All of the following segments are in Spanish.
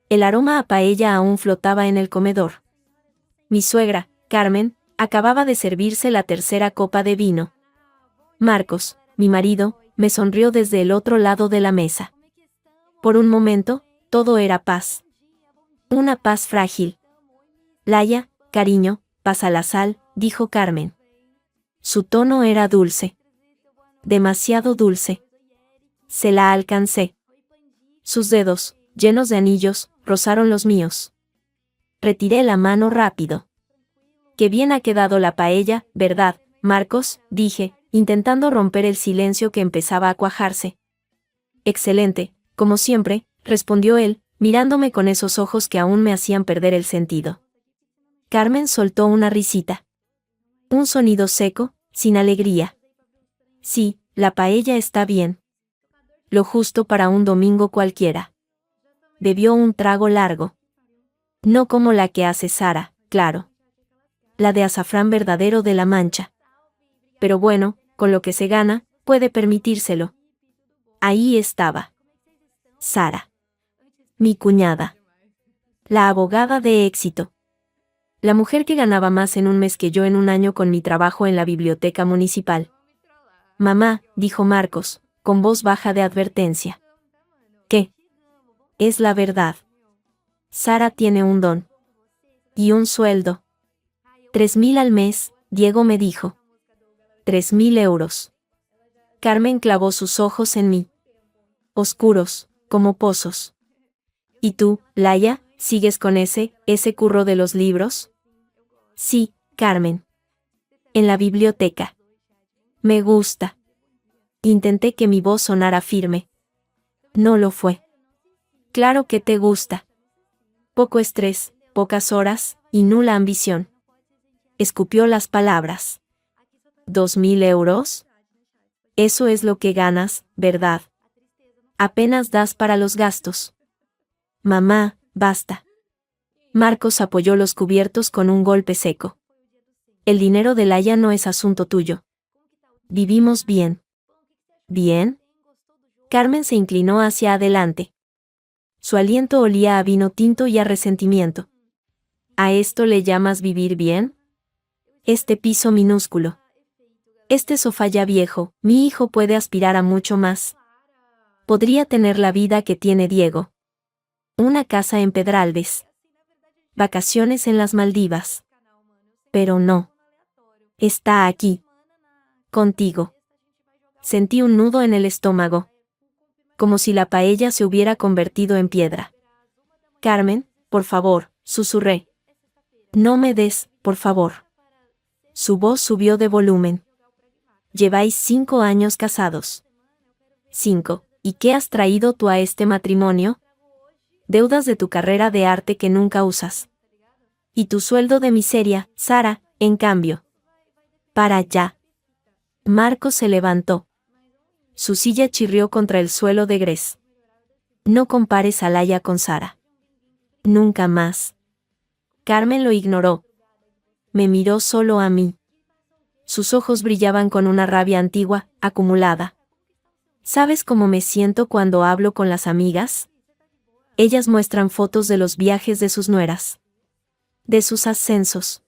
El aroma a paella aún flotaba en el comedor. Mi suegra, Carmen, acababa de servirse la tercera copa de vino. Marcos, mi marido, me sonrió desde el otro lado de la mesa. Por un momento, todo era paz. Una paz frágil. Laia, cariño, pasa la sal, dijo Carmen. Su tono era dulce. Demasiado dulce. Se la alcancé. Sus dedos, llenos de anillos, rozaron los míos. Retiré la mano rápido. Qué bien ha quedado la paella, ¿verdad, Marcos?, dije, intentando romper el silencio que empezaba a cuajarse. Excelente, como siempre, respondió él, mirándome con esos ojos que aún me hacían perder el sentido. Carmen soltó una risita. Un sonido seco, sin alegría. Sí, la paella está bien. Lo justo para un domingo cualquiera. Bebió un trago largo. No como la que hace Sara, claro. La de azafrán verdadero de La Mancha. Pero bueno, con lo que se gana, puede permitírselo. Ahí estaba. Sara. Mi cuñada. La abogada de éxito. La mujer que ganaba más en un mes que yo en un año con mi trabajo en la biblioteca municipal. Mamá, dijo Marcos, con voz baja de advertencia. ¿Qué? Es la verdad. Sara tiene un don. Y un sueldo. 3.000 al mes, Diego me dijo. 3.000 euros. Carmen clavó sus ojos en mí. Oscuros, como pozos. ¿Y tú, Laia, sigues con ese curro de los libros? Sí, Carmen. En la biblioteca. Me gusta. Intenté que mi voz sonara firme. No lo fue. Claro que te gusta. Poco estrés, pocas horas, y nula ambición. Escupió las palabras. ¿2.000 euros? Eso es lo que ganas, ¿verdad? Apenas das para los gastos. Mamá, basta. Marcos apoyó los cubiertos con un golpe seco. El dinero de Laia no es asunto tuyo. Vivimos bien. ¿Bien? Carmen se inclinó hacia adelante. Su aliento olía a vino tinto y a resentimiento. ¿A esto le llamas vivir bien? Este piso minúsculo. Este sofá ya viejo, mi hijo puede aspirar a mucho más. Podría tener la vida que tiene Diego. Una casa en Pedralbes. Vacaciones en las Maldivas. Pero no. Está aquí. Contigo. Sentí un nudo en el estómago. Como si la paella se hubiera convertido en piedra. Carmen, por favor, susurré. No me des, por favor. Su voz subió de volumen. Lleváis 5 años casados. 5. ¿Y qué has traído tú a este matrimonio? Deudas de tu carrera de arte que nunca usas. Y tu sueldo de miseria, Sara, en cambio. Para allá. Marcos se levantó. Su silla chirrió contra el suelo de gres. No compares a Laia con Sara. Nunca más. Carmen lo ignoró. Me miró solo a mí. Sus ojos brillaban con una rabia antigua, acumulada. ¿Sabes cómo me siento cuando hablo con las amigas? Ellas muestran fotos de los viajes de sus nueras. De sus ascensos.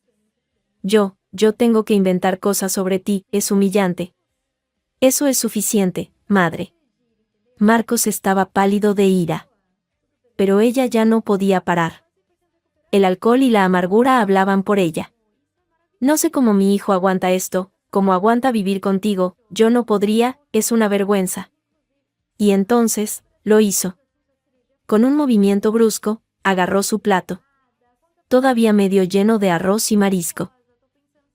Yo tengo que inventar cosas sobre ti, es humillante. Eso es suficiente, madre. Marcos estaba pálido de ira. Pero ella ya no podía parar. El alcohol y la amargura hablaban por ella. No sé cómo mi hijo aguanta esto, cómo aguanta vivir contigo, yo no podría, es una vergüenza. Y entonces, lo hizo. Con un movimiento brusco, agarró su plato. Todavía medio lleno de arroz y marisco.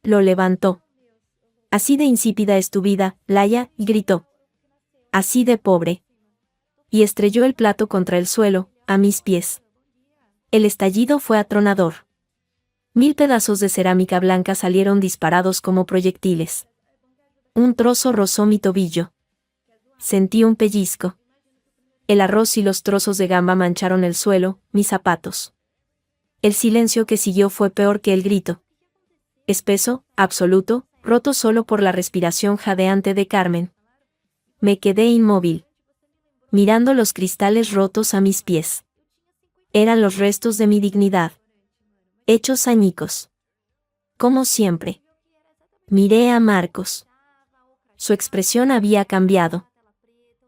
Lo levantó. Así de insípida es tu vida, Laia, y gritó. Así de pobre. Y estrelló el plato contra el suelo, a mis pies. El estallido fue atronador. 1000 pedazos de cerámica blanca salieron disparados como proyectiles. Un trozo rozó mi tobillo. Sentí un pellizco. El arroz y los trozos de gamba mancharon el suelo, mis zapatos. El silencio que siguió fue peor que el grito. Espeso, absoluto, roto solo por la respiración jadeante de Carmen. Me quedé inmóvil. Mirando los cristales rotos a mis pies. Eran los restos de mi dignidad. Hechos añicos. Como siempre. Miré a Marcos. Su expresión había cambiado.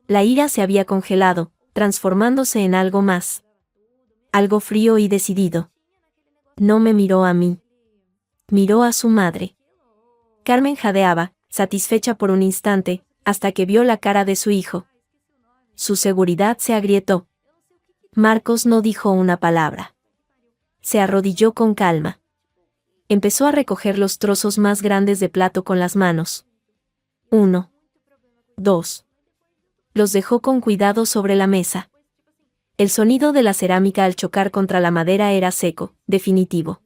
La ira se había congelado, transformándose en algo más. Algo frío y decidido. No me miró a mí. Miró a su madre. Carmen jadeaba, satisfecha por un instante, hasta que vio la cara de su hijo. Su seguridad se agrietó. Marcos no dijo una palabra. Se arrodilló con calma. Empezó a recoger los trozos más grandes de plato con las manos. 1. 2. Los dejó con cuidado sobre la mesa. El sonido de la cerámica al chocar contra la madera era seco, definitivo.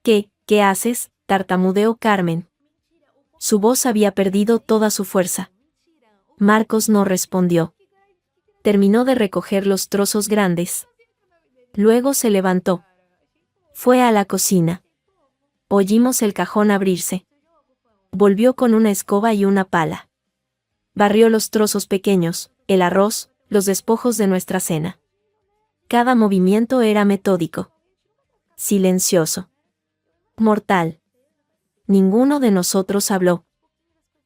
¿Qué haces?, tartamudeó Carmen. Su voz había perdido toda su fuerza. Marcos no respondió. Terminó de recoger los trozos grandes. Luego se levantó. Fue a la cocina. Oímos el cajón abrirse. Volvió con una escoba y una pala. Barrió los trozos pequeños, el arroz, los despojos de nuestra cena. Cada movimiento era metódico. Silencioso. Mortal. Ninguno de nosotros habló.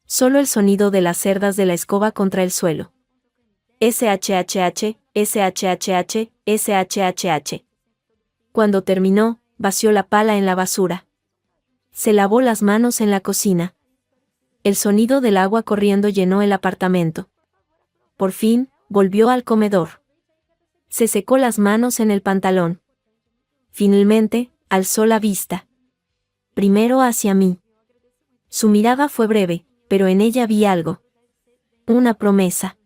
Solo el sonido de las cerdas de la escoba contra el suelo. SHHH, SHHH, SHHH. Cuando terminó, vació la pala en la basura. Se lavó las manos en la cocina. El sonido del agua corriendo llenó el apartamento. Por fin, volvió al comedor. Se secó las manos en el pantalón. Finalmente, alzó la vista. Primero hacia mí. Su mirada fue breve, pero en ella vi algo. Una promesa.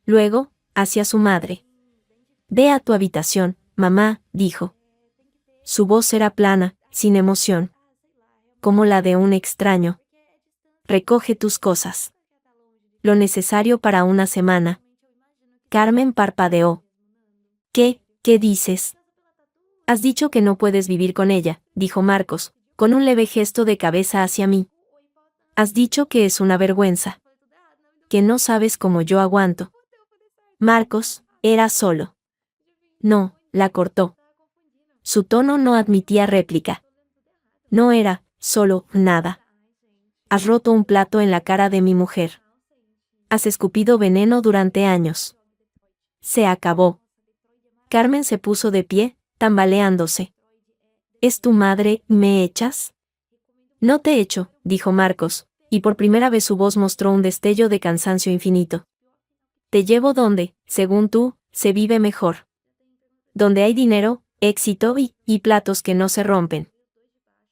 Luego, hacia su madre. Ve a tu habitación, mamá, dijo. Su voz era plana, sin emoción. Como la de un extraño. Recoge tus cosas. Lo necesario para una semana. Carmen parpadeó. ¿Qué dices? Has dicho que no puedes vivir con ella, dijo Marcos, con un leve gesto de cabeza hacia mí. Has dicho que es una vergüenza. Que no sabes cómo yo aguanto. Marcos, era solo. No, la cortó. Su tono no admitía réplica. No era, solo, nada. Has roto un plato en la cara de mi mujer. Has escupido veneno durante años. Se acabó. Carmen se puso de pie, tambaleándose. ¿Es tu madre, me echas? No te echo, dijo Marcos, y por primera vez su voz mostró un destello de cansancio infinito. Te llevo donde, según tú, se vive mejor. Donde hay dinero, éxito y platos que no se rompen.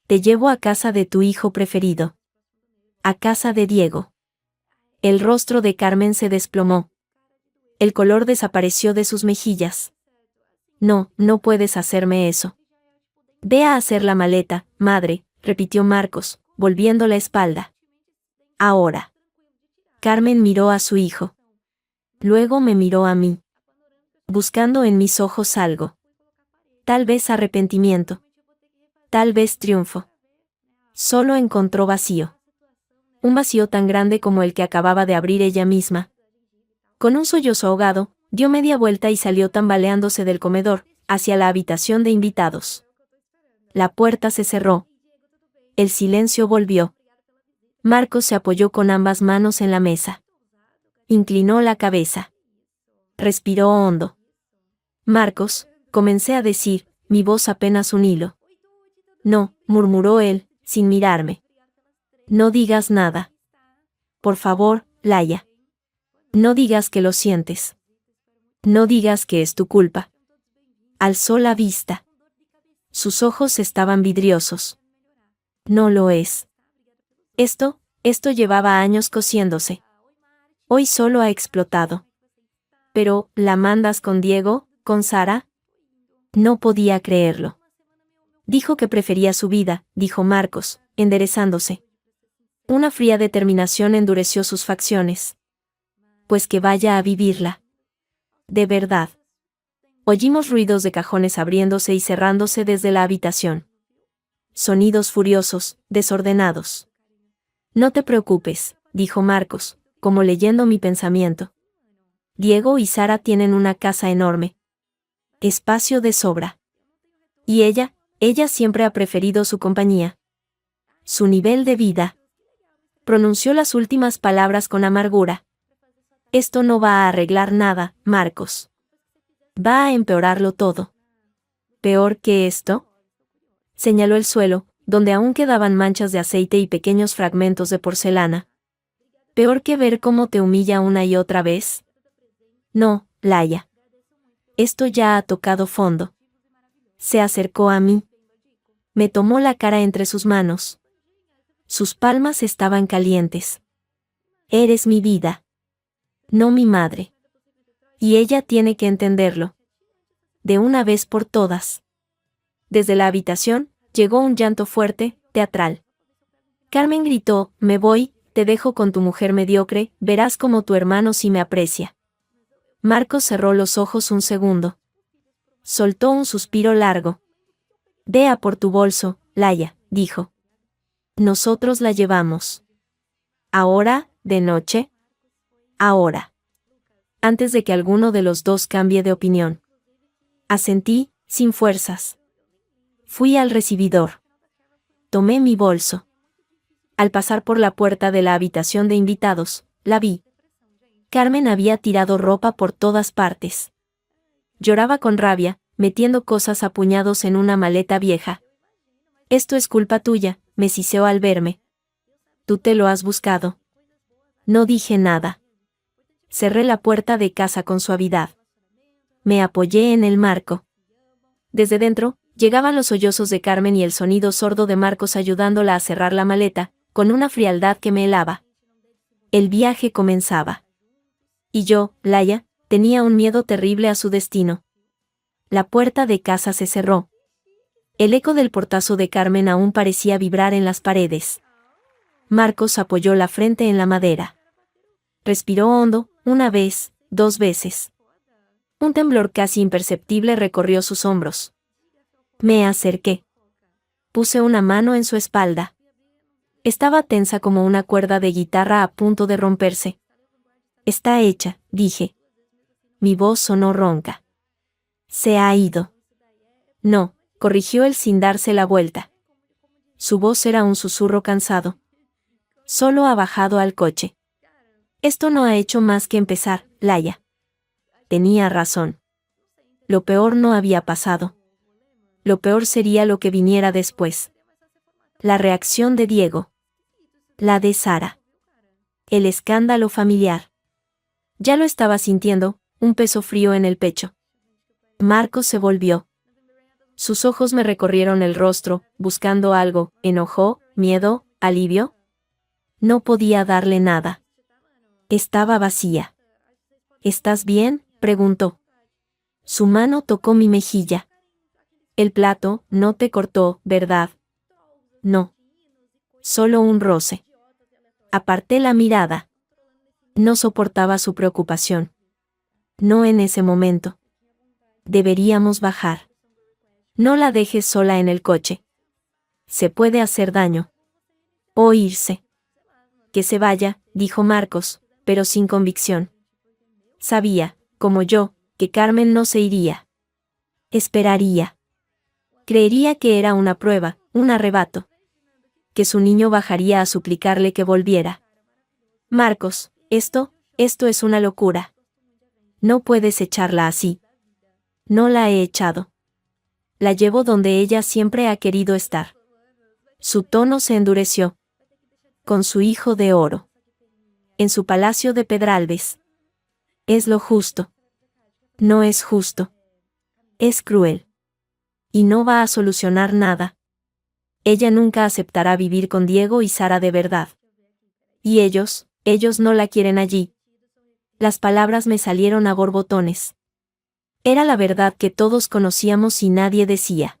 Te llevo a casa de tu hijo preferido. A casa de Diego. El rostro de Carmen se desplomó. El color desapareció de sus mejillas. No, no puedes hacerme eso. Ve a hacer la maleta, madre, repitió Marcos, volviendo la espalda. Ahora. Carmen miró a su hijo. Luego me miró a mí. Buscando en mis ojos algo. Tal vez arrepentimiento. Tal vez triunfo. Solo encontró vacío. Un vacío tan grande como el que acababa de abrir ella misma. Con un sollozo ahogado, dio media vuelta y salió tambaleándose del comedor, hacia la habitación de invitados. La puerta se cerró. El silencio volvió. Marcos se apoyó con ambas manos en la mesa. Inclinó la cabeza. Respiró hondo. Marcos, comencé a decir, mi voz apenas un hilo. No, murmuró él, sin mirarme. No digas nada. Por favor, Laia. No digas que lo sientes. No digas que es tu culpa. Alzó la vista. Sus ojos estaban vidriosos. No lo es. Esto llevaba años cociéndose. Hoy solo ha explotado. Pero, ¿la mandas con Diego, con Sara? No podía creerlo. Dijo que prefería su vida, dijo Marcos, enderezándose. Una fría determinación endureció sus facciones. Pues que vaya a vivirla. De verdad. Oímos ruidos de cajones abriéndose y cerrándose desde la habitación. Sonidos furiosos, desordenados. No te preocupes, dijo Marcos, como leyendo mi pensamiento. Diego y Sara tienen una casa enorme. Espacio de sobra. Y ella siempre ha preferido su compañía. Su nivel de vida. Pronunció las últimas palabras con amargura. Esto no va a arreglar nada, Marcos. Va a empeorarlo todo. ¿Peor que esto? Señaló el suelo, donde aún quedaban manchas de aceite y pequeños fragmentos de porcelana. ¿Peor que ver cómo te humilla una y otra vez? No, Laia. Esto ya ha tocado fondo. Se acercó a mí. Me tomó la cara entre sus manos. Sus palmas estaban calientes. Eres mi vida. No mi madre. Y ella tiene que entenderlo. De una vez por todas. Desde la habitación, llegó un llanto fuerte, teatral. Carmen gritó, me voy, te dejo con tu mujer mediocre, verás cómo tu hermano sí me aprecia. Marcos cerró los ojos un segundo. Soltó un suspiro largo. Ve a por tu bolso, Laia, dijo. Nosotros la llevamos. ¿Ahora, de noche? Ahora. Antes de que alguno de los dos cambie de opinión. Asentí, sin fuerzas. Fui al recibidor. Tomé mi bolso. Al pasar por la puerta de la habitación de invitados, la vi. Carmen había tirado ropa por todas partes. Lloraba con rabia, metiendo cosas a puñados en una maleta vieja. Esto es culpa tuya, me siseó al verme. Tú te lo has buscado. No dije nada. Cerré la puerta de casa con suavidad. Me apoyé en el marco. Desde dentro, llegaban los sollozos de Carmen y el sonido sordo de Marcos ayudándola a cerrar la maleta, con una frialdad que me helaba. El viaje comenzaba. Y yo, Laia, tenía un miedo terrible a su destino. La puerta de casa se cerró. El eco del portazo de Carmen aún parecía vibrar en las paredes. Marcos apoyó la frente en la madera. Respiró hondo, una vez, 2 veces. Un temblor casi imperceptible recorrió sus hombros. Me acerqué. Puse una mano en su espalda. Estaba tensa como una cuerda de guitarra a punto de romperse. Está hecha, dije. Mi voz sonó ronca. Se ha ido. No, corrigió él sin darse la vuelta. Su voz era un susurro cansado. Solo ha bajado al coche. Esto no ha hecho más que empezar, Laia. Tenía razón. Lo peor no había pasado. Lo peor sería lo que viniera después. La reacción de Diego. La de Sara. El escándalo familiar. Ya lo estaba sintiendo, un peso frío en el pecho. Marcos se volvió. Sus ojos me recorrieron el rostro, buscando algo, enojo, miedo, alivio. No podía darle nada. Estaba vacía. ¿Estás bien?, preguntó. Su mano tocó mi mejilla. El plato no te cortó, ¿verdad? No. Solo un roce. Aparté la mirada. No soportaba su preocupación. No en ese momento. Deberíamos bajar. No la dejes sola en el coche. Se puede hacer daño. O irse. Que se vaya, dijo Marcos, pero sin convicción. Sabía, como yo, que Carmen no se iría. Esperaría. Creería que era una prueba, un arrebato. Que su niño bajaría a suplicarle que volviera. Marcos, esto es una locura. No puedes echarla así. No la he echado. La llevo donde ella siempre ha querido estar. Su tono se endureció. Con su hijo de oro. En su palacio de Pedralbes. Es lo justo. No es justo. Es cruel. Y no va a solucionar nada. Ella nunca aceptará vivir con Diego y Sara de verdad. Y ellos no la quieren allí. Las palabras me salieron a borbotones. Era la verdad que todos conocíamos y nadie decía.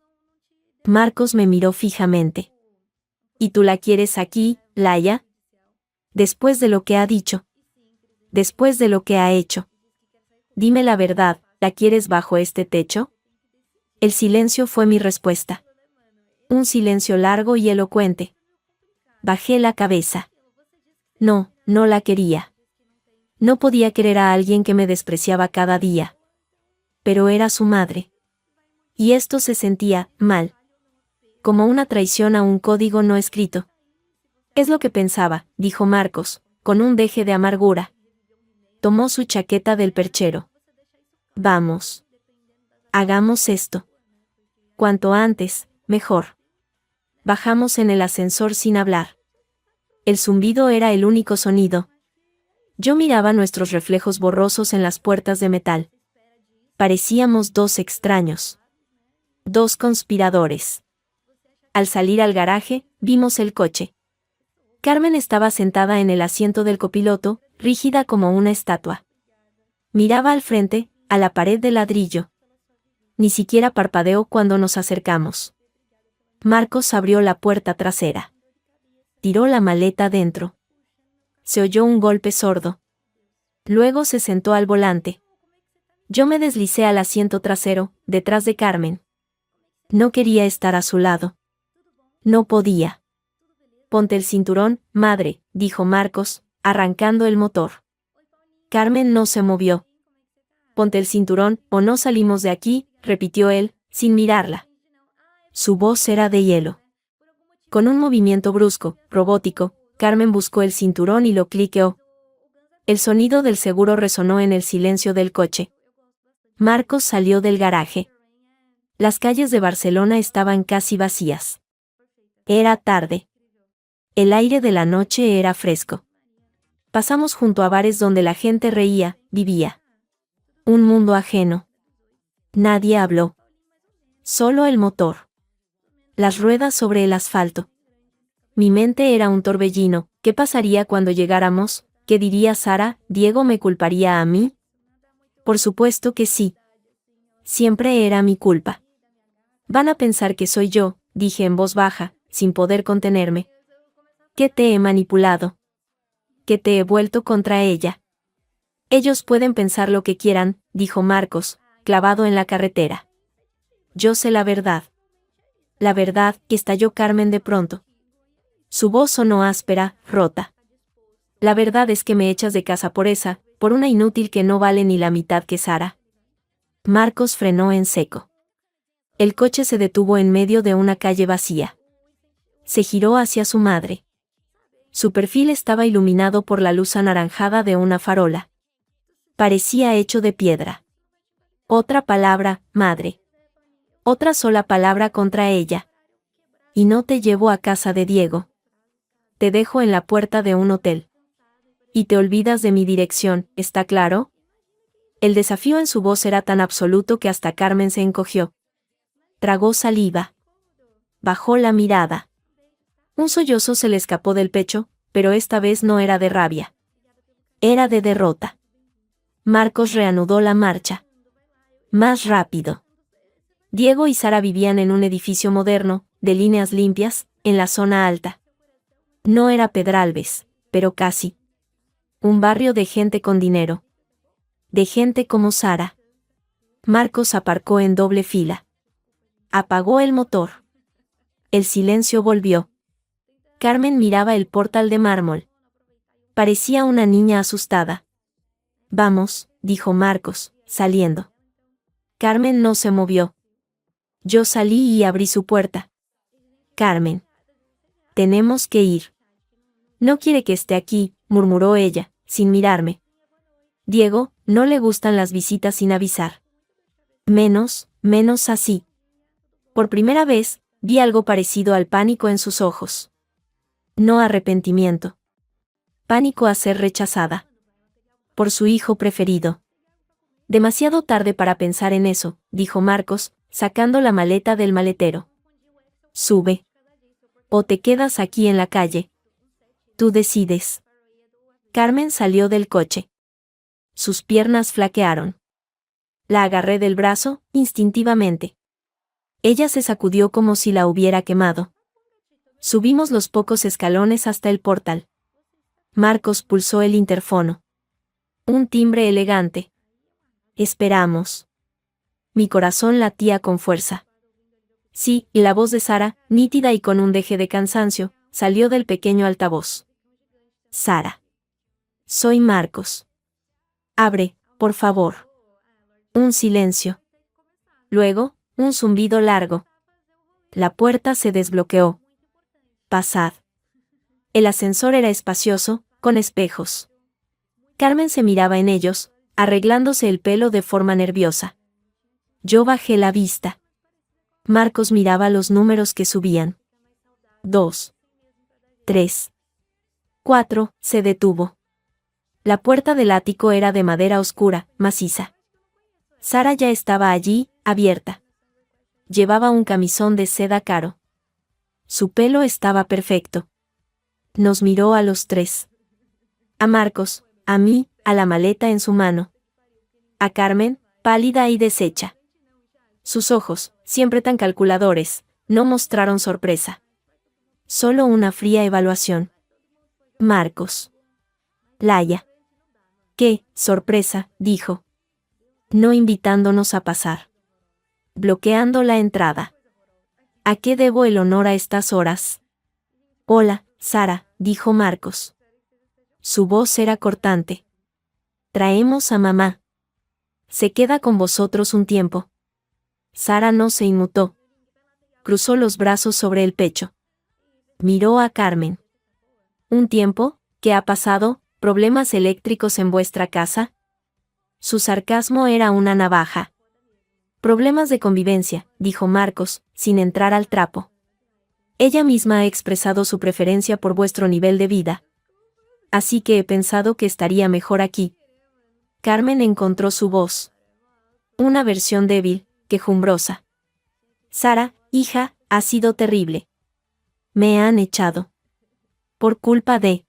Marcos me miró fijamente. ¿Y tú la quieres aquí, Laia? Después de lo que ha dicho. Después de lo que ha hecho. Dime la verdad, ¿la quieres bajo este techo? El silencio fue mi respuesta. Un silencio largo y elocuente. Bajé la cabeza. No, no la quería. No podía querer a alguien que me despreciaba cada día. pero era su madre. Y esto se sentía mal, como una traición a un código no escrito. Es lo que pensaba, dijo Marcos, con un deje de amargura. Tomó su chaqueta del perchero. Vamos. Hagamos esto. Cuanto antes, mejor. Bajamos en el ascensor sin hablar. El zumbido era el único sonido. Yo miraba nuestros reflejos borrosos en las puertas de metal. Parecíamos dos extraños. Dos conspiradores. Al salir al garaje, vimos el coche. Carmen estaba sentada en el asiento del copiloto, rígida como una estatua. Miraba al frente, a la pared de ladrillo. Ni siquiera parpadeó cuando nos acercamos. Marcos abrió la puerta trasera. Tiró la maleta dentro. Se oyó un golpe sordo. Luego se sentó al volante. Yo me deslicé al asiento trasero, detrás de Carmen. No quería estar a su lado. No podía. Ponte el cinturón, madre, dijo Marcos, arrancando el motor. Carmen no se movió. Ponte el cinturón, o no salimos de aquí, repitió él, sin mirarla. Su voz era de hielo. Con un movimiento brusco, robótico, Carmen buscó el cinturón y lo cliqueó. El sonido del seguro resonó en el silencio del coche. Marcos salió del garaje. Las calles de Barcelona estaban casi vacías. Era tarde. El aire de la noche era fresco. Pasamos junto a bares donde la gente reía, vivía. Un mundo ajeno. Nadie habló. Solo el motor. Las ruedas sobre el asfalto. Mi mente era un torbellino. ¿Qué pasaría cuando llegáramos? ¿Qué diría Sara? ¿Diego me culparía a mí? Por supuesto que sí. Siempre era mi culpa. Van a pensar que soy yo, dije en voz baja, sin poder contenerme. Que te he manipulado. Que te he vuelto contra ella. Ellos pueden pensar lo que quieran, dijo Marcos, clavado en la carretera. Yo sé la verdad. La verdad, estalló Carmen de pronto. Su voz sonó áspera, rota. La verdad es que me echas de casa por esa, por una inútil que no vale ni la mitad que Sara. Marcos frenó en seco. El coche se detuvo en medio de una calle vacía. Se giró hacia su madre. Su perfil estaba iluminado por la luz anaranjada de una farola. Parecía hecho de piedra. Otra palabra, madre. Otra sola palabra contra ella. Y no te llevo a casa de Diego. Te dejo en la puerta de un hotel. Y te olvidas de mi dirección, ¿está claro? El desafío en su voz era tan absoluto que hasta Carmen se encogió. Tragó saliva. Bajó la mirada. Un sollozo se le escapó del pecho, pero esta vez no era de rabia. Era de derrota. Marcos reanudó la marcha. Más rápido. Diego y Sara vivían en un edificio moderno, de líneas limpias, en la zona alta. No era Pedralbes, pero casi. Un barrio de gente con dinero. De gente como Sara. Marcos aparcó en doble fila. Apagó el motor. El silencio volvió. Carmen miraba el portal de mármol. Parecía una niña asustada. Vamos, dijo Marcos, saliendo. Carmen no se movió. Yo salí y abrí su puerta. Carmen. Tenemos que ir. No quiere que esté aquí, murmuró ella, sin mirarme. Diego, no le gustan las visitas sin avisar. Menos así. Por primera vez, vi algo parecido al pánico en sus ojos. No arrepentimiento. Pánico a ser rechazada. Por su hijo preferido. Demasiado tarde para pensar en eso, dijo Marcos, sacando la maleta del maletero. Sube. O te quedas aquí en la calle. Tú decides. Carmen salió del coche. Sus piernas flaquearon. La agarré del brazo, instintivamente. Ella se sacudió como si la hubiera quemado. Subimos los pocos escalones hasta el portal. Marcos pulsó el interfono. Un timbre elegante. Esperamos. Mi corazón latía con fuerza. Sí, y la voz de Sara, nítida y con un deje de cansancio, salió del pequeño altavoz. Sara. Soy Marcos. Abre, por favor. Un silencio. Luego, un zumbido largo. La puerta se desbloqueó. Pasad. El ascensor era espacioso, con espejos. Carmen se miraba en ellos, arreglándose el pelo de forma nerviosa. Yo bajé la vista. Marcos miraba los números que subían. 2. 3. 4. Se detuvo. La puerta del ático era de madera oscura, maciza. Sara ya estaba allí, abierta. Llevaba un camisón de seda caro. Su pelo estaba perfecto. Nos miró a los tres. A Marcos, a mí, a la maleta en su mano. A Carmen, pálida y deshecha. Sus ojos, siempre tan calculadores, no mostraron sorpresa. Solo una fría evaluación. Marcos. Laia. ¡Qué sorpresa!, dijo. No invitándonos a pasar. Bloqueando la entrada. ¿A qué debo el honor a estas horas? Hola, Sara, dijo Marcos. Su voz era cortante. Traemos a mamá. Se queda con vosotros un tiempo. Sara no se inmutó. Cruzó los brazos sobre el pecho. Miró a Carmen. ¿Un tiempo? ¿Qué ha pasado? ¿Problemas eléctricos en vuestra casa? Su sarcasmo era una navaja. Problemas de convivencia, dijo Marcos, sin entrar al trapo. Ella misma ha expresado su preferencia por vuestro nivel de vida. Así que he pensado que estaría mejor aquí. Carmen encontró su voz. Una versión débil, quejumbrosa. Sara, hija, ha sido terrible. Me han echado. Por culpa de...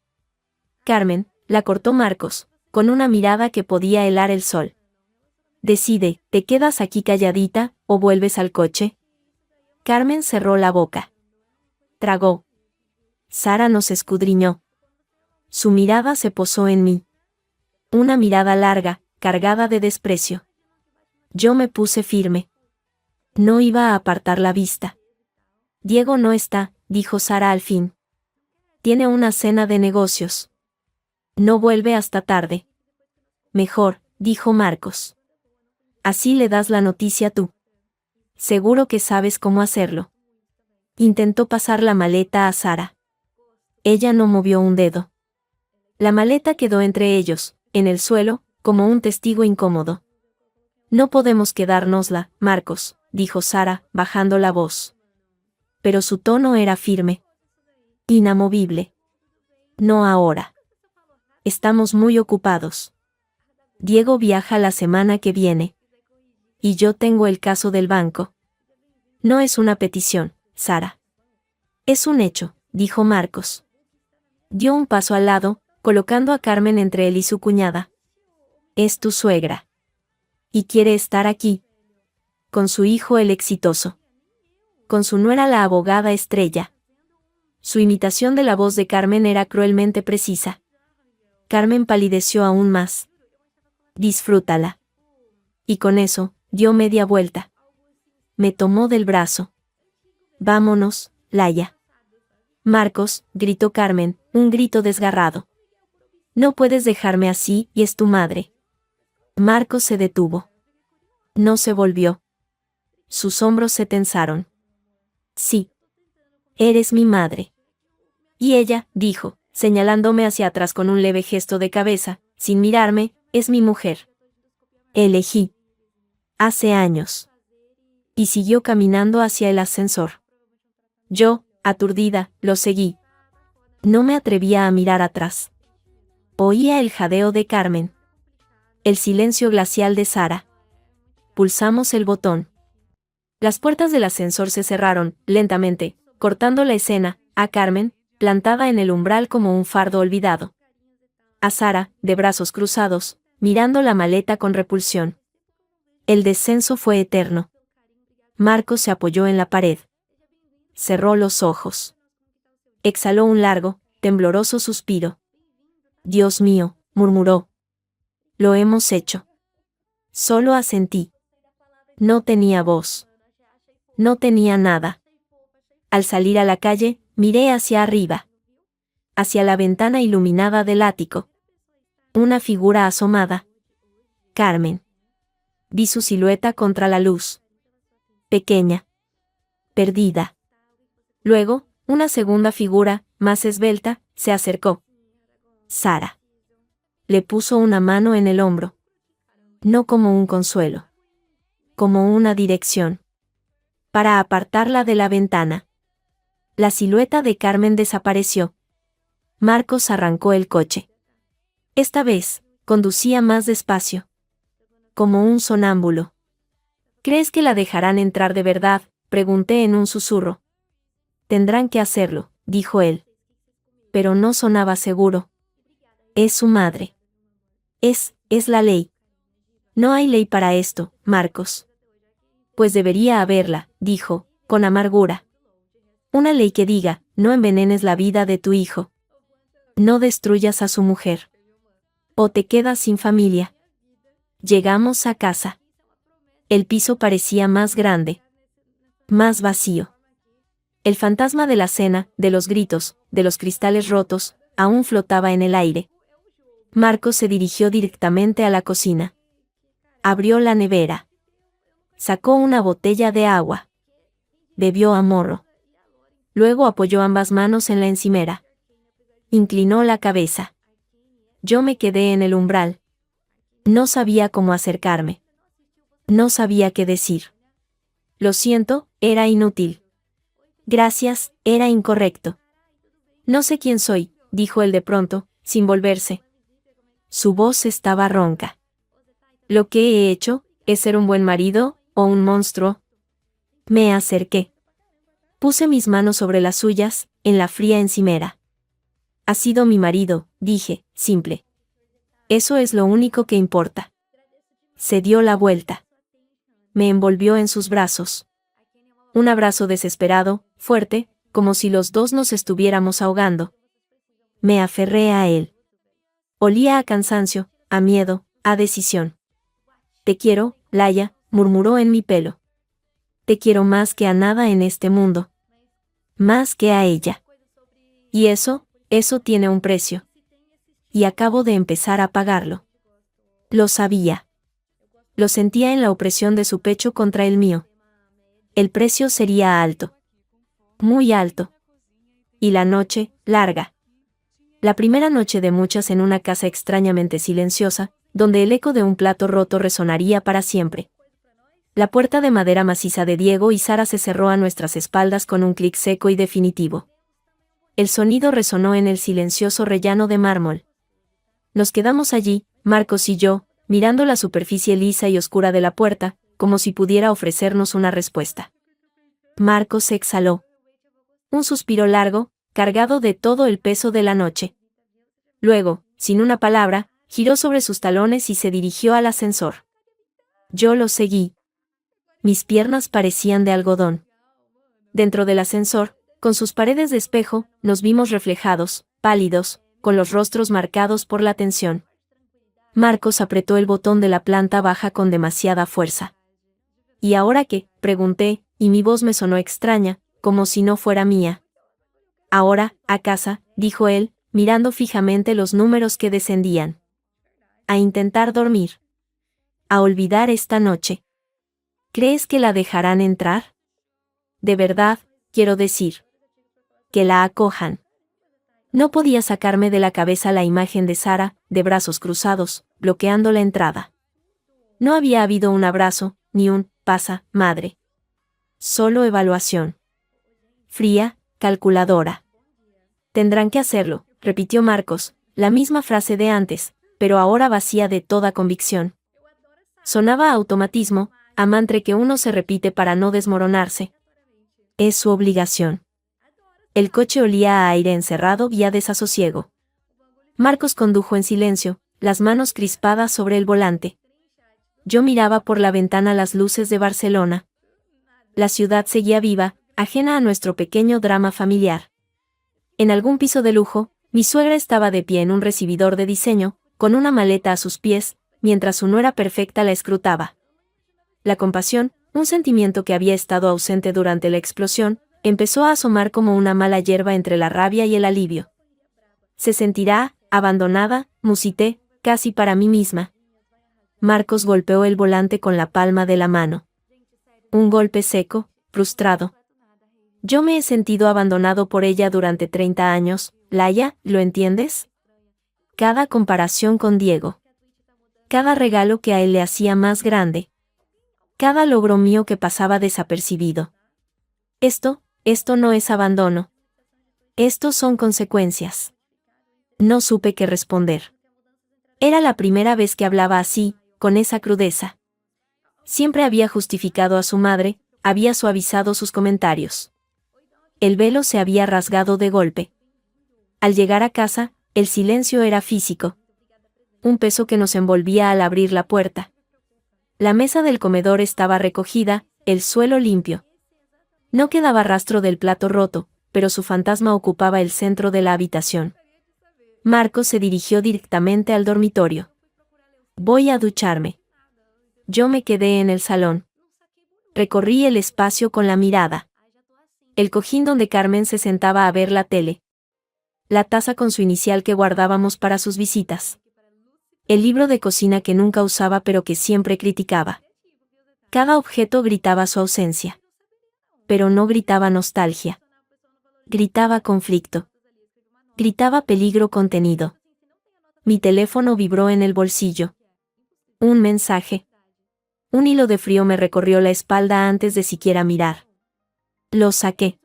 Carmen, la cortó Marcos, con una mirada que podía helar el sol. Decide, ¿te quedas aquí calladita, o vuelves al coche? Carmen cerró la boca. Tragó. Sara nos escudriñó. Su mirada se posó en mí. Una mirada larga, cargada de desprecio. Yo me puse firme. No iba a apartar la vista. Diego no está, dijo Sara al fin. Tiene una cena de negocios. No vuelve hasta tarde. Mejor, dijo Marcos. Así le das la noticia tú. Seguro que sabes cómo hacerlo. Intentó pasar la maleta a Sara. Ella no movió un dedo. La maleta quedó entre ellos, en el suelo, como un testigo incómodo. No podemos quedárnosla, Marcos, dijo Sara, bajando la voz. Pero su tono era firme. Inamovible. No ahora. Estamos muy ocupados. Diego viaja la semana que viene. Y yo tengo el caso del banco. No es una petición, Sara. Es un hecho, dijo Marcos. Dio un paso al lado, colocando a Carmen entre él y su cuñada. Es tu suegra. Y quiere estar aquí. Con su hijo el exitoso. Con su nuera la abogada estrella. Su imitación de la voz de Carmen era cruelmente precisa. Carmen palideció aún más. Disfrútala. Y con eso, dio media vuelta. Me tomó del brazo. Vámonos, Laia. Marcos, gritó Carmen, un grito desgarrado. No puedes dejarme así, y es tu madre. Marcos se detuvo. No se volvió. Sus hombros se tensaron. Sí. Eres mi madre. Y ella, dijo, señalándome hacia atrás con un leve gesto de cabeza, sin mirarme, es mi mujer. Elegí. Hace años. Y siguió caminando hacia el ascensor. Yo, aturdida, lo seguí. No me atrevía a mirar atrás. Oía el jadeo de Carmen. El silencio glacial de Sara. Pulsamos el botón. Las puertas del ascensor se cerraron, lentamente, cortando la escena, a Carmen, plantada en el umbral como un fardo olvidado. A Sara, de brazos cruzados, mirando la maleta con repulsión. El descenso fue eterno. Marcos se apoyó en la pared. Cerró los ojos. Exhaló un largo, tembloroso suspiro. Dios mío, murmuró. Lo hemos hecho. Solo asentí. No tenía voz. No tenía nada. Al salir a la calle, miré hacia arriba. Hacia la ventana iluminada del ático. Una figura asomada. Carmen. vi su silueta contra la luz. Pequeña. Perdida. Luego, una segunda figura, más esbelta, se acercó. Sara. Le puso una mano en el hombro. No como un consuelo. Como una dirección. Para apartarla de la ventana. La silueta de Carmen desapareció. Marcos arrancó el coche. Esta vez, conducía más despacio. Como un sonámbulo. ¿Crees que la dejarán entrar de verdad?, pregunté en un susurro. Tendrán que hacerlo, dijo él. Pero no sonaba seguro. Es su madre. Es la ley. No hay ley para esto, Marcos. Pues debería haberla, dijo, con amargura. Una ley que diga, no envenenes la vida de tu hijo. No destruyas a su mujer. O te quedas sin familia. Llegamos a casa. El piso parecía más grande. Más vacío. El fantasma de la cena, de los gritos, de los cristales rotos, aún flotaba en el aire. Marcos se dirigió directamente a la cocina. Abrió la nevera. Sacó una botella de agua. Bebió a morro. Luego apoyó ambas manos en la encimera. Inclinó la cabeza. Yo me quedé en el umbral. No sabía cómo acercarme. No sabía qué decir. Lo siento, era inútil. Gracias, era incorrecto. No sé quién soy, dijo él de pronto, sin volverse. Su voz estaba ronca. ¿Lo que he hecho es ser un buen marido o un monstruo? Me acerqué. Puse mis manos sobre las suyas, en la fría encimera. Ha sido mi marido, dije, simple. Eso es lo único que importa. Se dio la vuelta. Me envolvió en sus brazos. Un abrazo desesperado, fuerte, como si los dos nos estuviéramos ahogando. Me aferré a él. Olía a cansancio, a miedo, a decisión. Te quiero, Laia, murmuró en mi pelo. Te quiero más que a nada en este mundo. Más que a ella. Y eso tiene un precio. Y acabo de empezar a pagarlo. Lo sabía. Lo sentía en la opresión de su pecho contra el mío. El precio sería alto. Muy alto. Y la noche, larga. La primera noche de muchas en una casa extrañamente silenciosa, donde el eco de un plato roto resonaría para siempre. La puerta de madera maciza de Diego y Sara se cerró a nuestras espaldas con un clic seco y definitivo. El sonido resonó en el silencioso rellano de mármol. Nos quedamos allí, Marcos y yo, mirando la superficie lisa y oscura de la puerta, como si pudiera ofrecernos una respuesta. Marcos exhaló. Un suspiro largo, cargado de todo el peso de la noche. Luego, sin una palabra, giró sobre sus talones y se dirigió al ascensor. Yo lo seguí. Mis piernas parecían de algodón. Dentro del ascensor, con sus paredes de espejo, nos vimos reflejados, pálidos, con los rostros marcados por la tensión. Marcos apretó el botón de la planta baja con demasiada fuerza. ¿Y ahora qué?, pregunté, y mi voz me sonó extraña, como si no fuera mía. Ahora, a casa, dijo él, mirando fijamente los números que descendían. A intentar dormir. A olvidar esta noche. ¿Crees que la dejarán entrar? De verdad, quiero decir. Que la acojan. No podía sacarme de la cabeza la imagen de Sara, de brazos cruzados, bloqueando la entrada. No había habido un abrazo, ni un «pasa, madre». Solo evaluación. Fría, calculadora. Tendrán que hacerlo, repitió Marcos, la misma frase de antes, pero ahora vacía de toda convicción. Sonaba a automatismo, a mantra que uno se repite para no desmoronarse. Es su obligación. El coche olía a aire encerrado y a desasosiego. Marcos condujo en silencio, las manos crispadas sobre el volante. Yo miraba por la ventana las luces de Barcelona. La ciudad seguía viva, ajena a nuestro pequeño drama familiar. En algún piso de lujo, mi suegra estaba de pie en un recibidor de diseño, con una maleta a sus pies, mientras su nuera perfecta la escrutaba. La compasión, un sentimiento que había estado ausente durante la explosión, empezó a asomar como una mala hierba entre la rabia y el alivio. Se sentirá abandonada, musité, casi para mí misma. Marcos golpeó el volante con la palma de la mano. Un golpe seco, frustrado. Yo me he sentido abandonado por ella durante 30 años, Laia, ¿lo entiendes? Cada comparación con Diego. Cada regalo que a él le hacía más grande. Cada logro mío que pasaba desapercibido. Esto no es abandono. Estos son consecuencias. No supe qué responder. Era la primera vez que hablaba así, con esa crudeza. Siempre había justificado a su madre, había suavizado sus comentarios. El velo se había rasgado de golpe. Al llegar a casa, el silencio era físico. Un peso que nos envolvía al abrir la puerta. La mesa del comedor estaba recogida, el suelo limpio. No quedaba rastro del plato roto, pero su fantasma ocupaba el centro de la habitación. Marcos se dirigió directamente al dormitorio. Voy a ducharme. Yo me quedé en el salón. Recorrí el espacio con la mirada. El cojín donde Carmen se sentaba a ver la tele. La taza con su inicial que guardábamos para sus visitas. El libro de cocina que nunca usaba pero que siempre criticaba. Cada objeto gritaba su ausencia. Pero no gritaba nostalgia. Gritaba conflicto. Gritaba peligro contenido. Mi teléfono vibró en el bolsillo. Un mensaje. Un hilo de frío me recorrió la espalda antes de siquiera mirar. Lo saqué.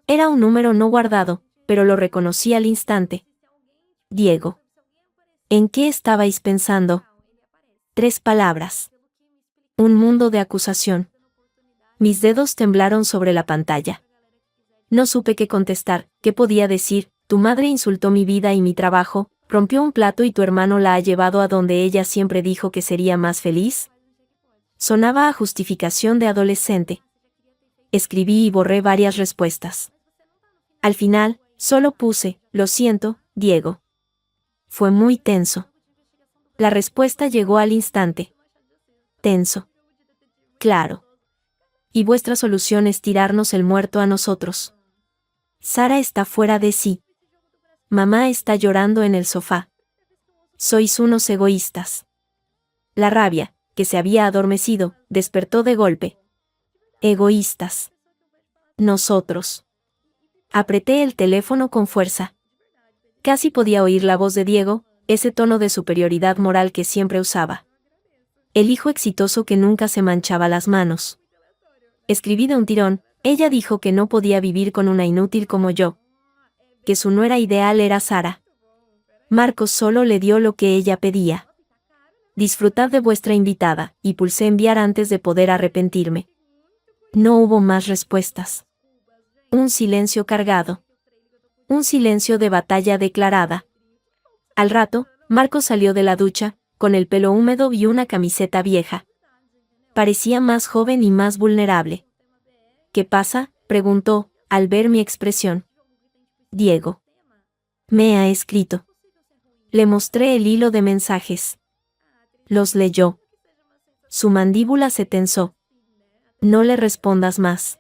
Era un número no guardado, pero lo reconocí al instante. Diego. ¿En qué estabais pensando? 3 palabras. Un mundo de acusación. Mis dedos temblaron sobre la pantalla. No supe qué contestar, qué podía decir. Tu madre insultó mi vida y mi trabajo, rompió un plato y tu hermano la ha llevado a donde ella siempre dijo que sería más feliz. Sonaba a justificación de adolescente. Escribí y borré varias respuestas. Al final, solo puse, lo siento, Diego. Fue muy tenso. La respuesta llegó al instante. Tenso. Claro. Y vuestra solución es tirarnos el muerto a nosotros. Sara está fuera de sí. Mamá está llorando en el sofá. Sois unos egoístas. La rabia, que se había adormecido, despertó de golpe. Egoístas. Nosotros. Apreté el teléfono con fuerza. Casi podía oír la voz de Diego, ese tono de superioridad moral que siempre usaba. El hijo exitoso que nunca se manchaba las manos. Escribí de un tirón, ella dijo que no podía vivir con una inútil como yo. Que su nuera ideal era Sara. Marcos solo le dio lo que ella pedía. Disfrutad de vuestra invitada, y pulsé enviar antes de poder arrepentirme. No hubo más respuestas. Un silencio cargado. Un silencio de batalla declarada. Al rato, Marcos salió de la ducha, con el pelo húmedo y una camiseta vieja. Parecía más joven y más vulnerable. ¿Qué pasa?, preguntó, al ver mi expresión. Diego. Me ha escrito. Le mostré el hilo de mensajes. Los leyó. Su mandíbula se tensó. No le respondas más.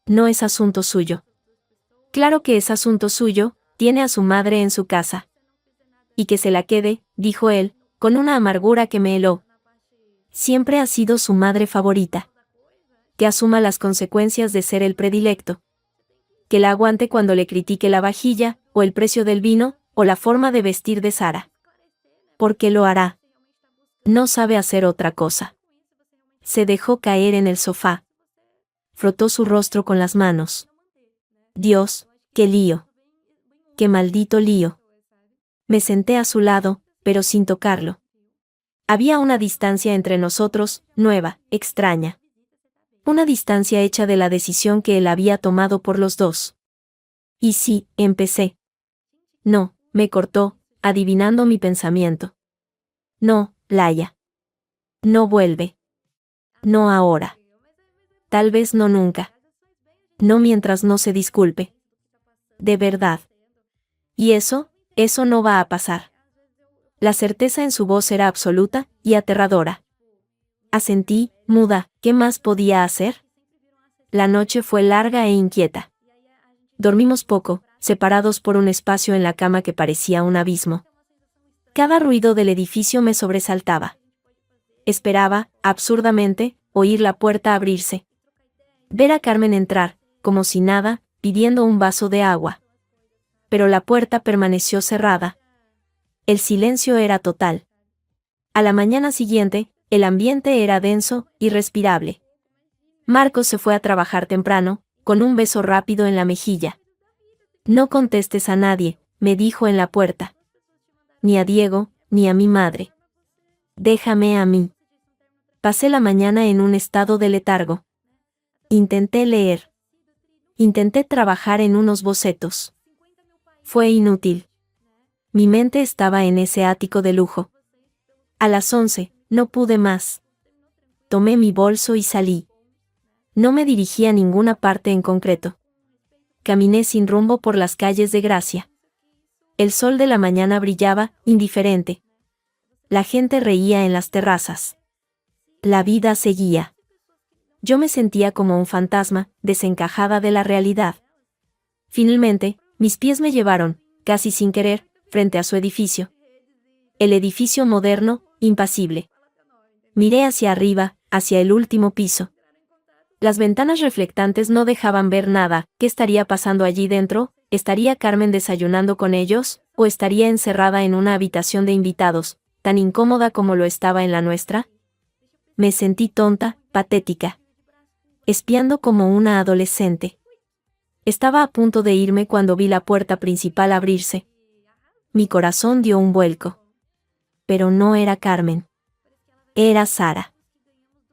No es asunto suyo. Claro que es asunto suyo, tiene a su madre en su casa. Y que se la quede, dijo él, con una amargura que me heló. Siempre ha sido su madre favorita. Que asuma las consecuencias de ser el predilecto. Que la aguante cuando le critique la vajilla, o el precio del vino, o la forma de vestir de Sara. Porque lo hará. No sabe hacer otra cosa. Se dejó caer en el sofá. Frotó su rostro con las manos. Dios, qué lío. Qué maldito lío. Me senté a su lado, pero sin tocarlo. Había una distancia entre nosotros, nueva, extraña. Una distancia hecha de la decisión que él había tomado por los dos. Y sí, empecé. No, me cortó, adivinando mi pensamiento. No, Laia. No vuelve. No ahora. Tal vez no nunca. No mientras no se disculpe. De verdad. Y eso no va a pasar. La certeza en su voz era absoluta y aterradora. Asentí, muda, ¿qué más podía hacer? La noche fue larga e inquieta. Dormimos poco, separados por un espacio en la cama que parecía un abismo. Cada ruido del edificio me sobresaltaba. Esperaba, absurdamente, oír la puerta abrirse. Ver a Carmen entrar, como si nada, pidiendo un vaso de agua. Pero la puerta permaneció cerrada. El silencio era total. A la mañana siguiente, el ambiente era denso, irrespirable. Marcos se fue a trabajar temprano, con un beso rápido en la mejilla. No contestes a nadie, me dijo en la puerta. Ni a Diego, ni a mi madre. Déjame a mí. Pasé la mañana en un estado de letargo. Intenté leer. Intenté trabajar en unos bocetos. Fue inútil. Mi mente estaba en ese ático de lujo. A las 11, no pude más. Tomé mi bolso y salí. No me dirigí a ninguna parte en concreto. Caminé sin rumbo por las calles de Gracia. El sol de la mañana brillaba, indiferente. La gente reía en las terrazas. La vida seguía. Yo me sentía como un fantasma, desencajada de la realidad. Finalmente, mis pies me llevaron, casi sin querer, frente a su edificio. El edificio moderno, impasible. Miré hacia arriba, hacia el último piso. Las ventanas reflectantes no dejaban ver nada. ¿Qué estaría pasando allí dentro? ¿Estaría Carmen desayunando con ellos? ¿O estaría encerrada en una habitación de invitados, tan incómoda como lo estaba en la nuestra? Me sentí tonta, patética. Espiando como una adolescente. Estaba a punto de irme cuando vi la puerta principal abrirse. Mi corazón dio un vuelco. Pero no era Carmen. Era Sara.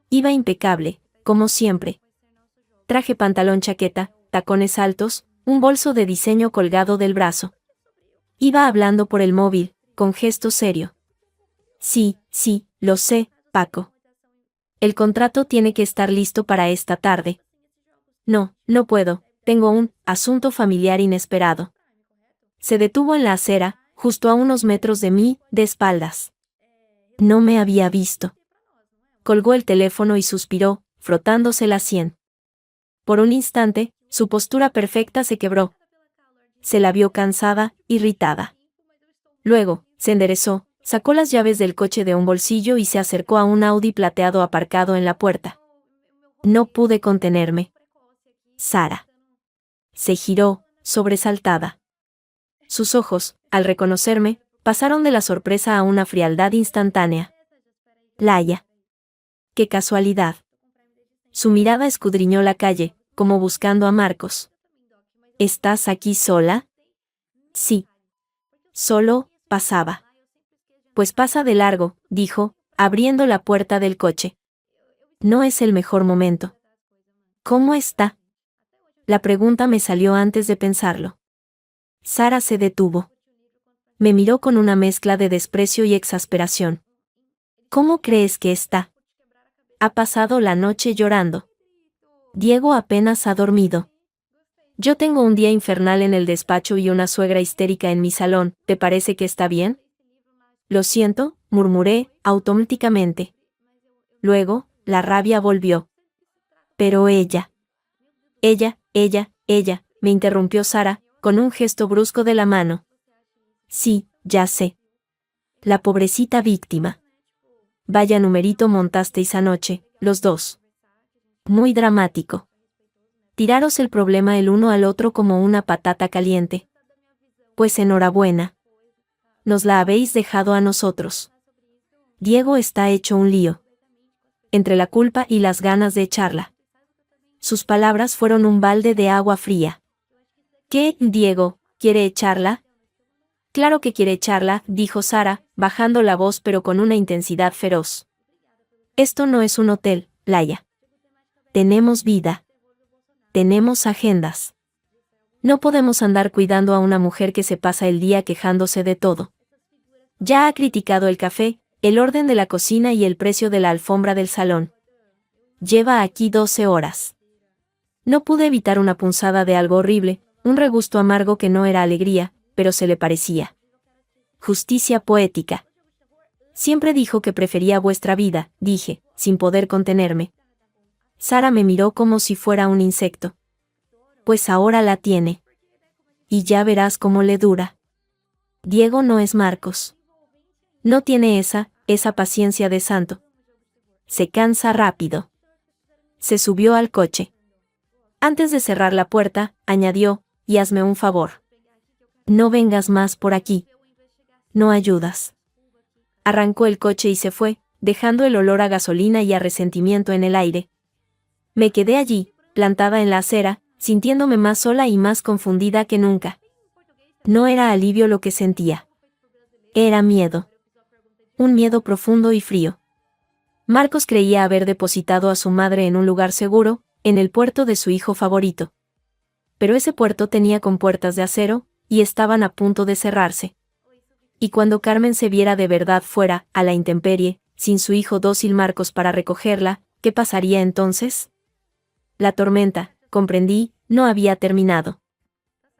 Iba impecable, como siempre. Traje pantalón chaqueta, tacones altos, un bolso de diseño colgado del brazo. Iba hablando por el móvil, con gesto serio. Sí, lo sé, Paco. El contrato tiene que estar listo para esta tarde. No puedo, tengo un asunto familiar inesperado. Se detuvo en la acera, justo a unos metros de mí, de espaldas. No me había visto. Colgó el teléfono y suspiró, frotándose la sien. Por un instante, su postura perfecta se quebró. Se la vio cansada, irritada. Luego, se enderezó, sacó las llaves del coche de un bolsillo y se acercó a un Audi plateado aparcado en la puerta. No pude contenerme. Sara. Se giró, sobresaltada. Sus ojos, al reconocerme, pasaron de la sorpresa a una frialdad instantánea. Laia. ¡Qué casualidad! Su mirada escudriñó la calle, como buscando a Marcos. ¿Estás aquí sola? Sí. Solo, pasaba. Pues pasa de largo, dijo, abriendo la puerta del coche. No es el mejor momento. ¿Cómo está? La pregunta me salió antes de pensarlo. Sara se detuvo. Me miró con una mezcla de desprecio y exasperación. ¿Cómo crees que está? Ha pasado la noche llorando. Diego apenas ha dormido. Yo tengo un día infernal en el despacho y una suegra histérica en mi salón. ¿Te parece que está bien? Lo siento, murmuré, automáticamente. Luego, la rabia volvió. Pero ella, me interrumpió Sara, con un gesto brusco de la mano. Sí, ya sé. La pobrecita víctima. Vaya numerito montasteis anoche, los dos. Muy dramático. Tiraros el problema el uno al otro como una patata caliente. Pues enhorabuena. Nos la habéis dejado a nosotros. Diego está hecho un lío. Entre la culpa y las ganas de echarla. Sus palabras fueron un balde de agua fría. ¿Qué, Diego, quiere echarla? Claro que quiere echarla, dijo Sara, bajando la voz pero con una intensidad feroz. Esto no es un hotel, Laia. Tenemos vida. Tenemos agendas. No podemos andar cuidando a una mujer que se pasa el día quejándose de todo. Ya ha criticado el café, el orden de la cocina y el precio de la alfombra del salón. Lleva aquí 12 horas. No pude evitar una punzada de algo horrible, un regusto amargo que no era alegría, pero se le parecía. Justicia poética. Siempre dijo que prefería vuestra vida, dije, sin poder contenerme. Sara me miró como si fuera un insecto. Pues ahora la tiene. Y ya verás cómo le dura. Diego no es Marcos. No tiene esa paciencia de santo. se cansa rápido. Se subió al coche. Antes de cerrar la puerta, añadió, y hazme un favor. No vengas más por aquí. No ayudas. Arrancó el coche y se fue, dejando el olor a gasolina y a resentimiento en el aire. Me quedé allí, plantada en la acera, sintiéndome más sola y más confundida que nunca. No era alivio lo que sentía. Era miedo. Un miedo profundo y frío. Marcos creía haber depositado a su madre en un lugar seguro, en el puerto de su hijo favorito. Pero ese puerto tenía compuertas de acero, y estaban a punto de cerrarse. Y cuando Carmen se viera de verdad fuera, a la intemperie, sin su hijo dócil Marcos para recogerla, ¿qué pasaría entonces? La tormenta, comprendí, no había terminado.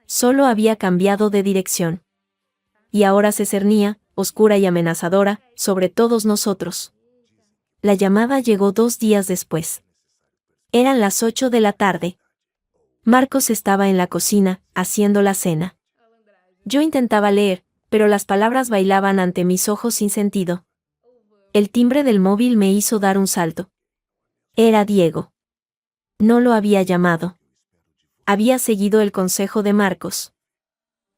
Solo había cambiado de dirección. Y ahora se cernía, oscura y amenazadora, sobre todos nosotros. La llamada llegó 2 días después. Eran las 8 de la tarde. Marcos estaba en la cocina, haciendo la cena. Yo intentaba leer, pero las palabras bailaban ante mis ojos sin sentido. El timbre del móvil me hizo dar un salto. Era Diego. No lo había llamado. Había seguido el consejo de Marcos.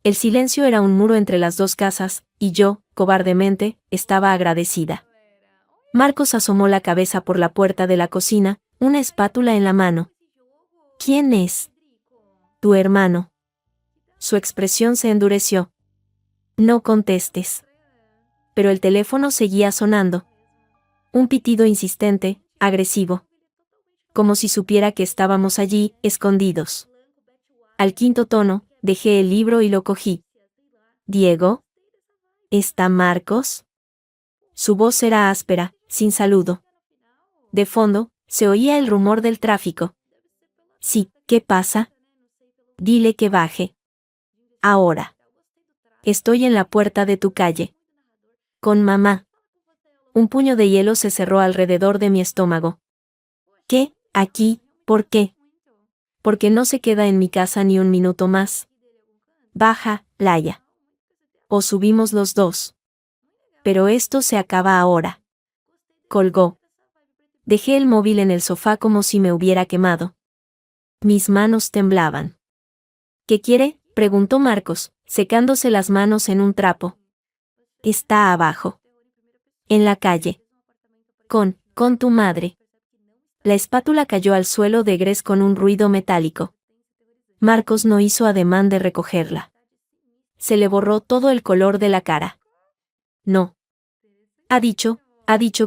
El silencio era un muro entre las dos casas, y yo, cobardemente, estaba agradecida. Marcos asomó la cabeza por la puerta de la cocina, una espátula en la mano. ¿Quién es? Tu hermano. Su expresión se endureció. No contestes. Pero el teléfono seguía sonando. Un pitido insistente, agresivo. Como si supiera que estábamos allí, escondidos. Al quinto tono, dejé el libro y lo cogí. ¿Diego? ¿Está Marcos? Su voz era áspera, sin saludo. De fondo, se oía el rumor del tráfico. Sí, ¿qué pasa? Dile que baje. Ahora. Estoy en la puerta de tu calle. Con mamá. Un puño de hielo se cerró alrededor de mi estómago. ¿Qué? ¿Aquí? ¿Por qué? Porque no se queda en mi casa ni un minuto más. Baja, Laia. O subimos los dos. Pero esto se acaba ahora. Colgó. Dejé el móvil en el sofá como si me hubiera quemado. Mis manos temblaban. ¿Qué quiere?, preguntó Marcos, secándose las manos en un trapo. Está abajo. En la calle. Con tu madre. La espátula cayó al suelo de gres con un ruido metálico. Marcos no hizo ademán de recogerla. Se le borró todo el color de la cara. No. Ha dicho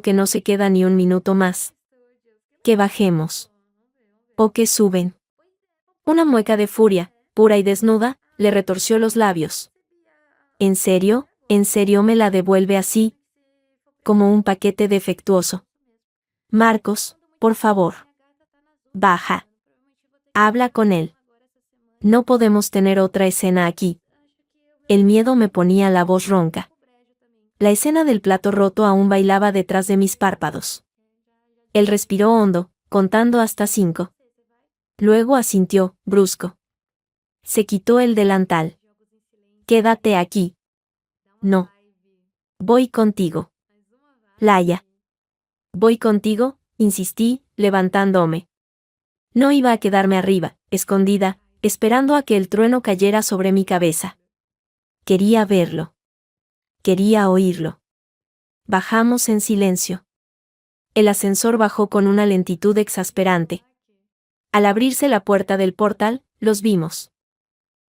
que no se queda ni un minuto más. Que bajemos. O que suben. Una mueca de furia, pura y desnuda, le retorció los labios. ¿En serio me la devuelve así? Como un paquete defectuoso. Marcos, por favor. Baja. Habla con él. No podemos tener otra escena aquí. El miedo me ponía la voz ronca. La escena del plato roto aún bailaba detrás de mis párpados. Él respiró hondo, contando hasta 5. Luego asintió, brusco. Se quitó el delantal. Quédate aquí. No. Voy contigo. Laia. Voy contigo, insistí, levantándome. No iba a quedarme arriba, escondida, esperando a que el trueno cayera sobre mi cabeza. Quería verlo. Quería oírlo. Bajamos en silencio. El ascensor bajó con una lentitud exasperante. Al abrirse la puerta del portal, los vimos.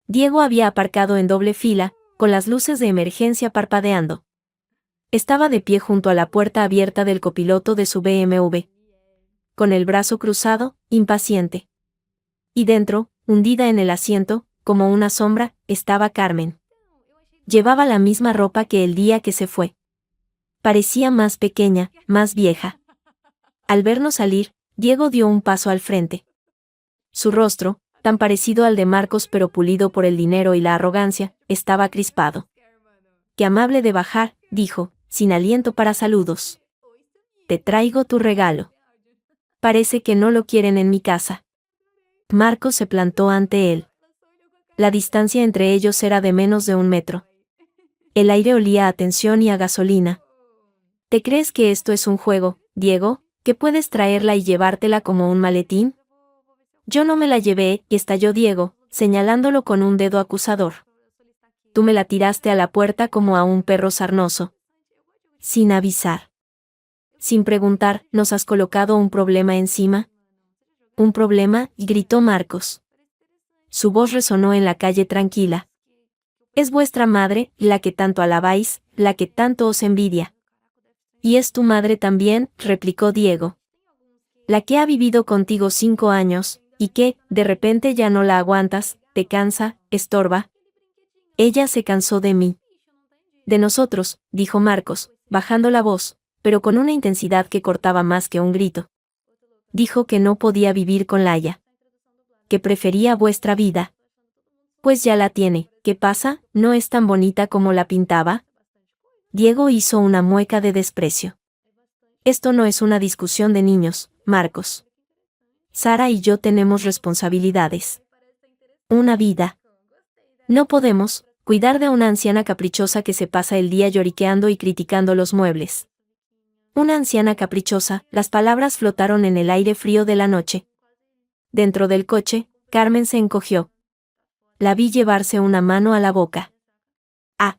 Diego había aparcado en doble fila, con las luces de emergencia parpadeando. Estaba de pie junto a la puerta abierta del copiloto de su BMW. Con el brazo cruzado, impaciente. Y dentro, hundida en el asiento, como una sombra, estaba Carmen. Llevaba la misma ropa que el día que se fue. Parecía más pequeña, más vieja. Al vernos salir, Diego dio un paso al frente. Su rostro, tan parecido al de Marcos pero pulido por el dinero y la arrogancia, estaba crispado. Qué amable de bajar, dijo, sin aliento para saludos. Te traigo tu regalo. Parece que no lo quieren en mi casa. Marcos se plantó ante él. La distancia entre ellos era de menos de 1 metro. El aire olía a tensión y a gasolina. ¿Te crees que esto es un juego, Diego? ¿Que puedes traerla y llevártela como un maletín? Yo no me la llevé, estalló Diego, señalándolo con un dedo acusador. Tú me la tiraste a la puerta como a un perro sarnoso. Sin avisar. Sin preguntar, ¿nos has colocado un problema encima? ¿Un problema?, gritó Marcos. Su voz resonó en la calle tranquila. Es vuestra madre, la que tanto alabáis, la que tanto os envidia. Y es tu madre también, replicó Diego. La que ha vivido contigo 5 años, y que, de repente ya no la aguantas, te cansa, estorba. Ella se cansó de mí. De nosotros, dijo Marcos, bajando la voz, pero con una intensidad que cortaba más que un grito. Dijo que no podía vivir con Laia. Que prefería vuestra vida. Pues ya la tiene, ¿qué pasa? ¿No es tan bonita como la pintaba? Diego hizo una mueca de desprecio. Esto no es una discusión de niños, Marcos. Sara y yo tenemos responsabilidades. Una vida. No podemos cuidar de una anciana caprichosa que se pasa el día lloriqueando y criticando los muebles. Una anciana caprichosa, las palabras flotaron en el aire frío de la noche. Dentro del coche, Carmen se encogió. La vi llevarse una mano a la boca. Ah.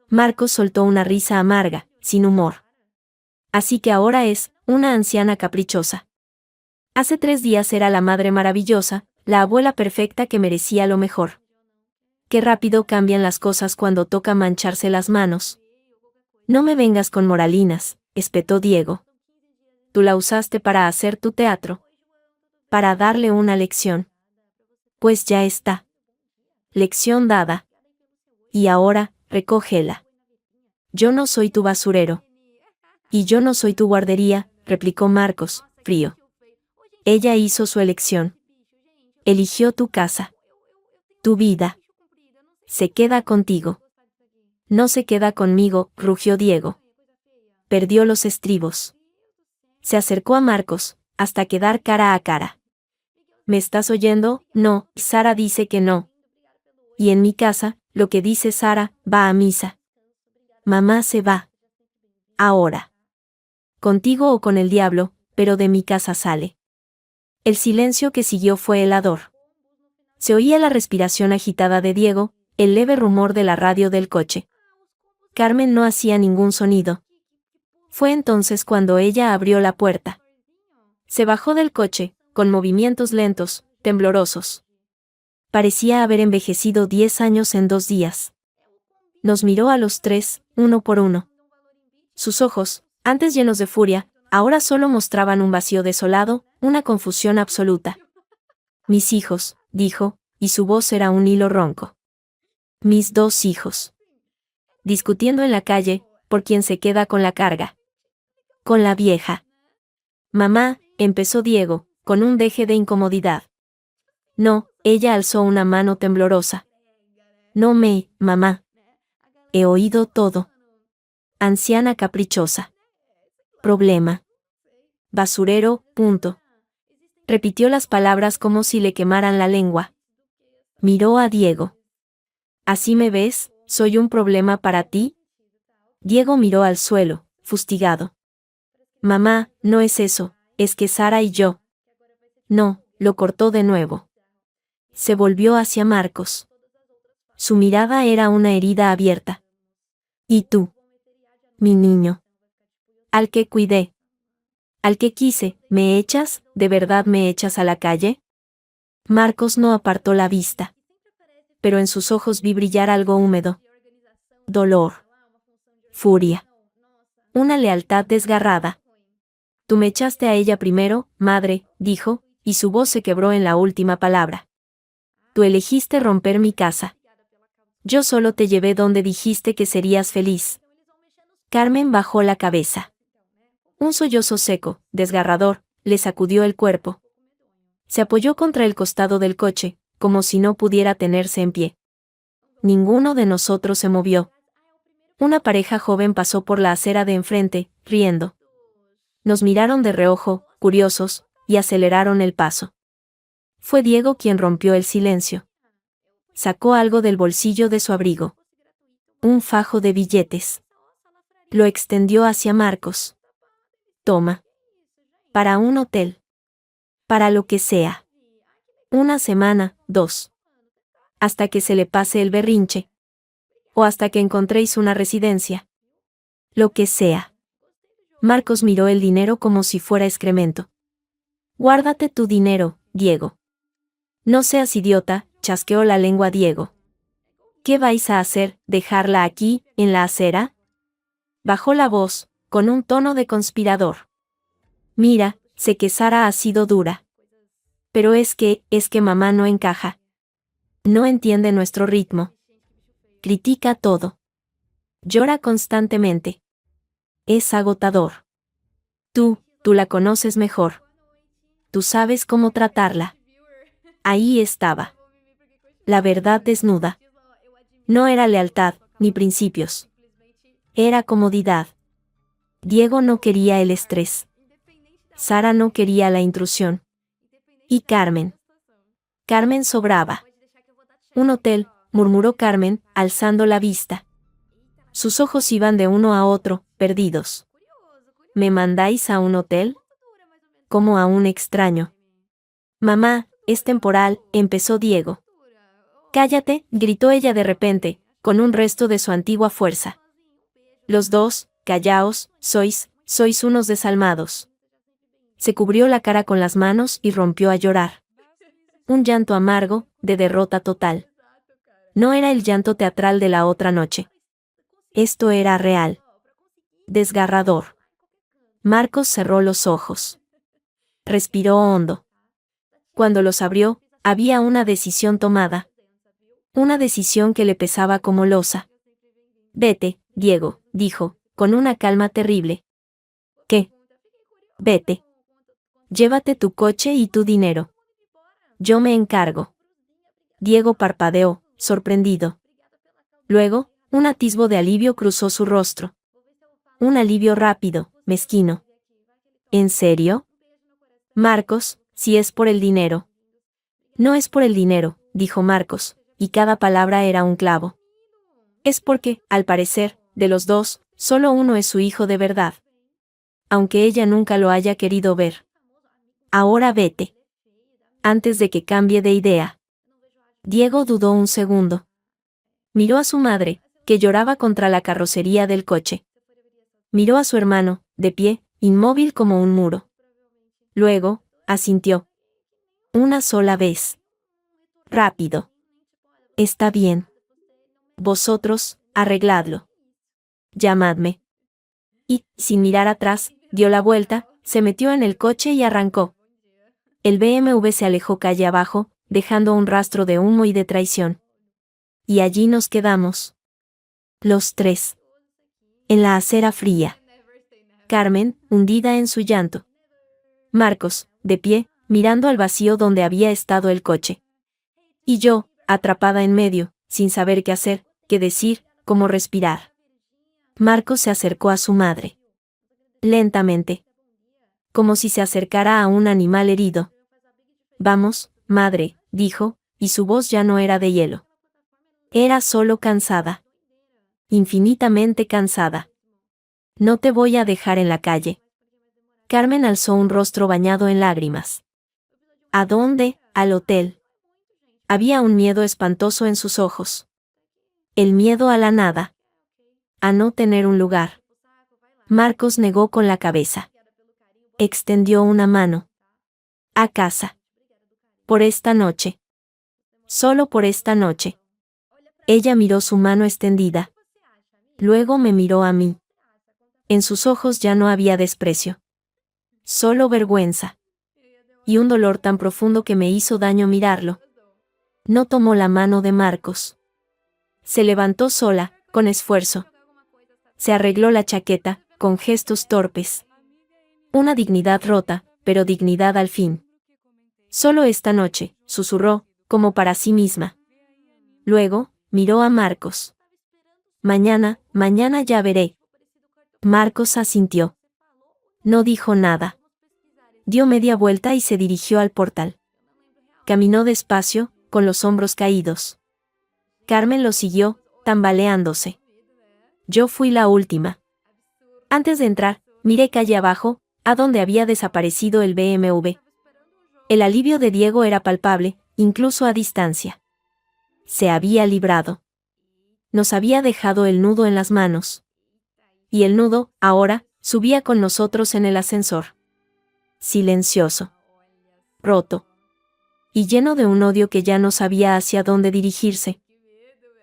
Marcos soltó una risa amarga, sin humor. Así que ahora es una anciana caprichosa. Hace 3 días era la madre maravillosa, la abuela perfecta que merecía lo mejor. Qué rápido cambian las cosas cuando toca mancharse las manos. No me vengas con moralinas, espetó Diego. Tú la usaste para hacer tu teatro. Para darle una lección. Pues ya está. Lección dada. Y ahora, recógela. Yo no soy tu basurero. Y yo no soy tu guardería, replicó Marcos, frío. Ella hizo su elección. Eligió tu casa. Tu vida. Se queda contigo. No se queda conmigo, rugió Diego. Perdió los estribos. Se acercó a Marcos, hasta quedar cara a cara. ¿Me estás oyendo? No, Sara dice que no. Y en mi casa, lo que dice Sara, va a misa. Mamá se va. Ahora. Contigo o con el diablo, pero de mi casa sale. El silencio que siguió fue helador. Se oía la respiración agitada de Diego, el leve rumor de la radio del coche. Carmen no hacía ningún sonido. Fue entonces cuando ella abrió la puerta. Se bajó del coche, con movimientos lentos, temblorosos. Parecía haber envejecido 10 años en 2 días. Nos miró a los 3, uno por uno. Sus ojos, antes llenos de furia, ahora solo mostraban un vacío desolado, una confusión absoluta. Mis hijos, dijo, y su voz era un hilo ronco. Mis 2 hijos. Discutiendo en la calle, por quién se queda con la carga. Con la vieja. Mamá, empezó Diego, con un deje de incomodidad. No, ella alzó una mano temblorosa. No mamá. He oído todo. Anciana caprichosa. Problema. Basurero, punto. Repitió las palabras como si le quemaran la lengua. Miró a Diego. ¿Así me ves? ¿Soy un problema para ti? Diego miró al suelo, fustigado. Mamá, no es eso, es que Sara y yo. No, lo cortó de nuevo. Se volvió hacia Marcos. Su mirada era una herida abierta. ¿Y tú? Mi niño. Al que cuidé. Al que quise, ¿me echas? ¿De verdad me echas a la calle? Marcos no apartó la vista. Pero en sus ojos vi brillar algo húmedo. Dolor. Furia. Una lealtad desgarrada. Tú me echaste a ella primero, madre, dijo, y su voz se quebró en la última palabra. Tú elegiste romper mi casa. Yo solo te llevé donde dijiste que serías feliz. Carmen bajó la cabeza. Un sollozo seco, desgarrador, le sacudió el cuerpo. Se apoyó contra el costado del coche, como si no pudiera tenerse en pie. Ninguno de nosotros se movió. Una pareja joven pasó por la acera de enfrente, riendo. Nos miraron de reojo, curiosos, y aceleraron el paso. Fue Diego quien rompió el silencio. Sacó algo del bolsillo de su abrigo. Un fajo de billetes. Lo extendió hacia Marcos. Toma. Para un hotel. Para lo que sea. Una semana, 2. Hasta que se le pase el berrinche. O hasta que encontréis una residencia. Lo que sea. Marcos miró el dinero como si fuera excremento. Guárdate tu dinero, Diego. No seas idiota, chasqueó la lengua Diego. ¿Qué vais a hacer, dejarla aquí, en la acera? Bajó la voz, con un tono de conspirador. Mira, sé que Sara ha sido dura. Pero es que mamá no encaja. No entiende nuestro ritmo. Critica todo. Llora constantemente. Es agotador. Tú la conoces mejor. Tú sabes cómo tratarla. Ahí estaba. La verdad desnuda. No era lealtad, ni principios. Era comodidad. Diego no quería el estrés. Sara no quería la intrusión. Y Carmen. Carmen sobraba. Un hotel, murmuró Carmen, alzando la vista. Sus ojos iban de uno a otro, perdidos. ¿Me mandáis a un hotel? Como a un extraño. Mamá, es temporal, empezó Diego. Cállate, gritó ella de repente, con un resto de su antigua fuerza. Los dos, callaos, sois unos desalmados. Se cubrió la cara con las manos y rompió a llorar. Un llanto amargo, de derrota total. No era el llanto teatral de la otra noche. Esto era real. Desgarrador. Marcos cerró los ojos. Respiró hondo. Cuando los abrió, había una decisión tomada. Una decisión que le pesaba como losa. Vete, Diego, dijo, con una calma terrible. ¿Qué? Vete. Llévate tu coche y tu dinero. Yo me encargo. Diego parpadeó, sorprendido. Luego, un atisbo de alivio cruzó su rostro. Un alivio rápido, mezquino. ¿En serio? Marcos, si es por el dinero. No es por el dinero, dijo Marcos, y cada palabra era un clavo. Es porque, al parecer, de los dos, solo uno es su hijo de verdad. Aunque ella nunca lo haya querido ver. Ahora vete. Antes de que cambie de idea. Diego dudó un segundo. Miró a su madre, que lloraba contra la carrocería del coche. Miró a su hermano, de pie, inmóvil como un muro. Luego, asintió. Una sola vez. Rápido. Está bien. Vosotros, arregladlo. Llamadme. Y, sin mirar atrás, dio la vuelta, se metió en el coche y arrancó. El BMW se alejó calle abajo, dejando un rastro de humo y de traición. Y allí nos quedamos. Los tres. En la acera fría. Carmen, hundida en su llanto. Marcos, de pie, mirando al vacío donde había estado el coche. Y yo, atrapada en medio, sin saber qué hacer, qué decir, cómo respirar. Marcos se acercó a su madre. Lentamente. Como si se acercara a un animal herido. Vamos, madre, dijo, y su voz ya no era de hielo. Era solo cansada. Infinitamente cansada. No te voy a dejar en la calle. Carmen alzó un rostro bañado en lágrimas. ¿A dónde? Al hotel. Había un miedo espantoso en sus ojos. El miedo a la nada. A no tener un lugar. Marcos negó con la cabeza. Extendió una mano. A casa. Por esta noche. Solo por esta noche. Ella miró su mano extendida. Luego me miró a mí. En sus ojos ya no había desprecio. Solo vergüenza. Y un dolor tan profundo que me hizo daño mirarlo. No tomó la mano de Marcos. Se levantó sola, con esfuerzo. Se arregló la chaqueta, con gestos torpes. Una dignidad rota, pero dignidad al fin. Solo esta noche, susurró, como para sí misma. Luego, miró a Marcos. Mañana ya veré. Marcos asintió. No dijo nada. Dio media vuelta y se dirigió al portal. Caminó despacio, con los hombros caídos. Carmen lo siguió, tambaleándose. Yo fui la última. Antes de entrar, miré calle abajo, a donde había desaparecido el BMW. El alivio de Diego era palpable, incluso a distancia. Se había librado. Nos había dejado el nudo en las manos. Y el nudo, ahora, subía con nosotros en el ascensor. Silencioso. Roto. Y lleno de un odio que ya no sabía hacia dónde dirigirse.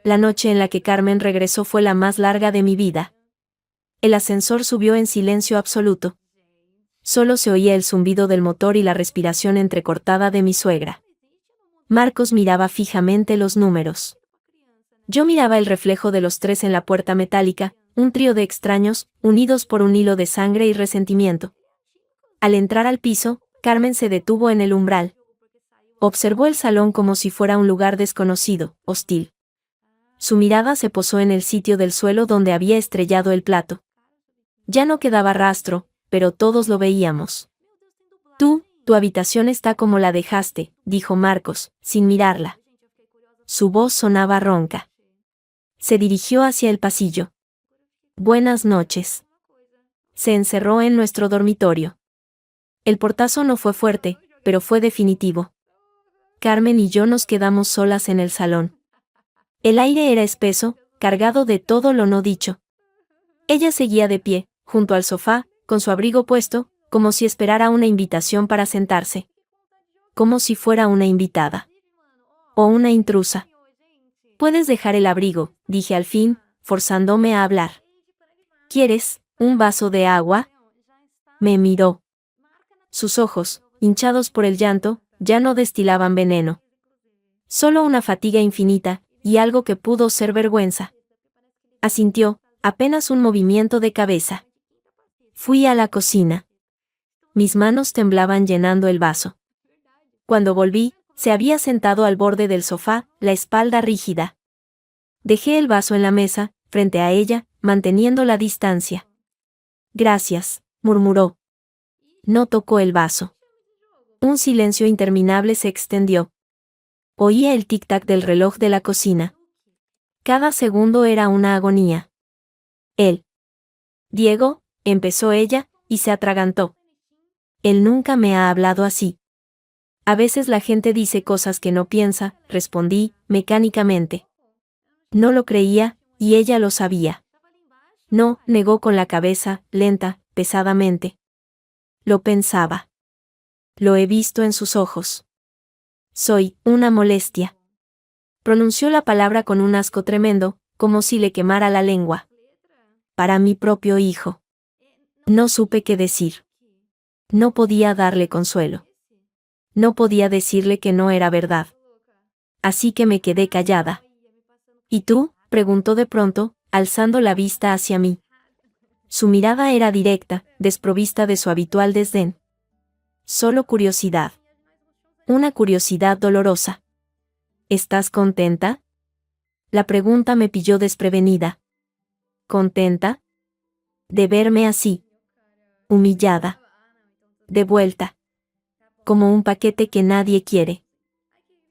La noche en la que Carmen regresó fue la más larga de mi vida. El ascensor subió en silencio absoluto. Solo se oía el zumbido del motor y la respiración entrecortada de mi suegra. Marcos miraba fijamente los números. Yo miraba el reflejo de los tres en la puerta metálica, un trío de extraños, unidos por un hilo de sangre y resentimiento. Al entrar al piso, Carmen se detuvo en el umbral. Observó el salón como si fuera un lugar desconocido, hostil. Su mirada se posó en el sitio del suelo donde había estrellado el plato. Ya no quedaba rastro, pero todos lo veíamos. Tu habitación está como la dejaste, dijo Marcos, sin mirarla. Su voz sonaba ronca. Se dirigió hacia el pasillo. Buenas noches. Se encerró en nuestro dormitorio. El portazo no fue fuerte, pero fue definitivo. Carmen y yo nos quedamos solas en el salón. El aire era espeso, cargado de todo lo no dicho. Ella seguía de pie, junto al sofá, con su abrigo puesto, como si esperara una invitación para sentarse. Como si fuera una invitada. O una intrusa. Puedes dejar el abrigo, dije al fin, forzándome a hablar. ¿Quieres un vaso de agua? Me miró. Sus ojos, hinchados por el llanto, ya no destilaban veneno. Solo una fatiga infinita, y algo que pudo ser vergüenza. Asintió, apenas un movimiento de cabeza. Fui a la cocina. Mis manos temblaban llenando el vaso. Cuando volví, se había sentado al borde del sofá, la espalda rígida. Dejé el vaso en la mesa, frente a ella, manteniendo la distancia. Gracias, murmuró. No tocó el vaso. Un silencio interminable se extendió. Oía el tic-tac del reloj de la cocina. Cada segundo era una agonía. Él. Diego, empezó ella, y se atragantó. Él nunca me ha hablado así. A veces la gente dice cosas que no piensa, respondí, mecánicamente. No lo creía, y ella lo sabía. No, negó con la cabeza, lenta, pesadamente. Lo pensaba. Lo he visto en sus ojos. Soy una molestia. Pronunció la palabra con un asco tremendo, como si le quemara la lengua. Para mi propio hijo. No supe qué decir. No podía darle consuelo. No podía decirle que no era verdad. Así que me quedé callada. ¿Y tú?, preguntó de pronto, alzando la vista hacia mí. Su mirada era directa, desprovista de su habitual desdén. Solo curiosidad. Una curiosidad dolorosa. ¿Estás contenta? La pregunta me pilló desprevenida. ¿Contenta? De verme así. Humillada. De vuelta. Como un paquete que nadie quiere.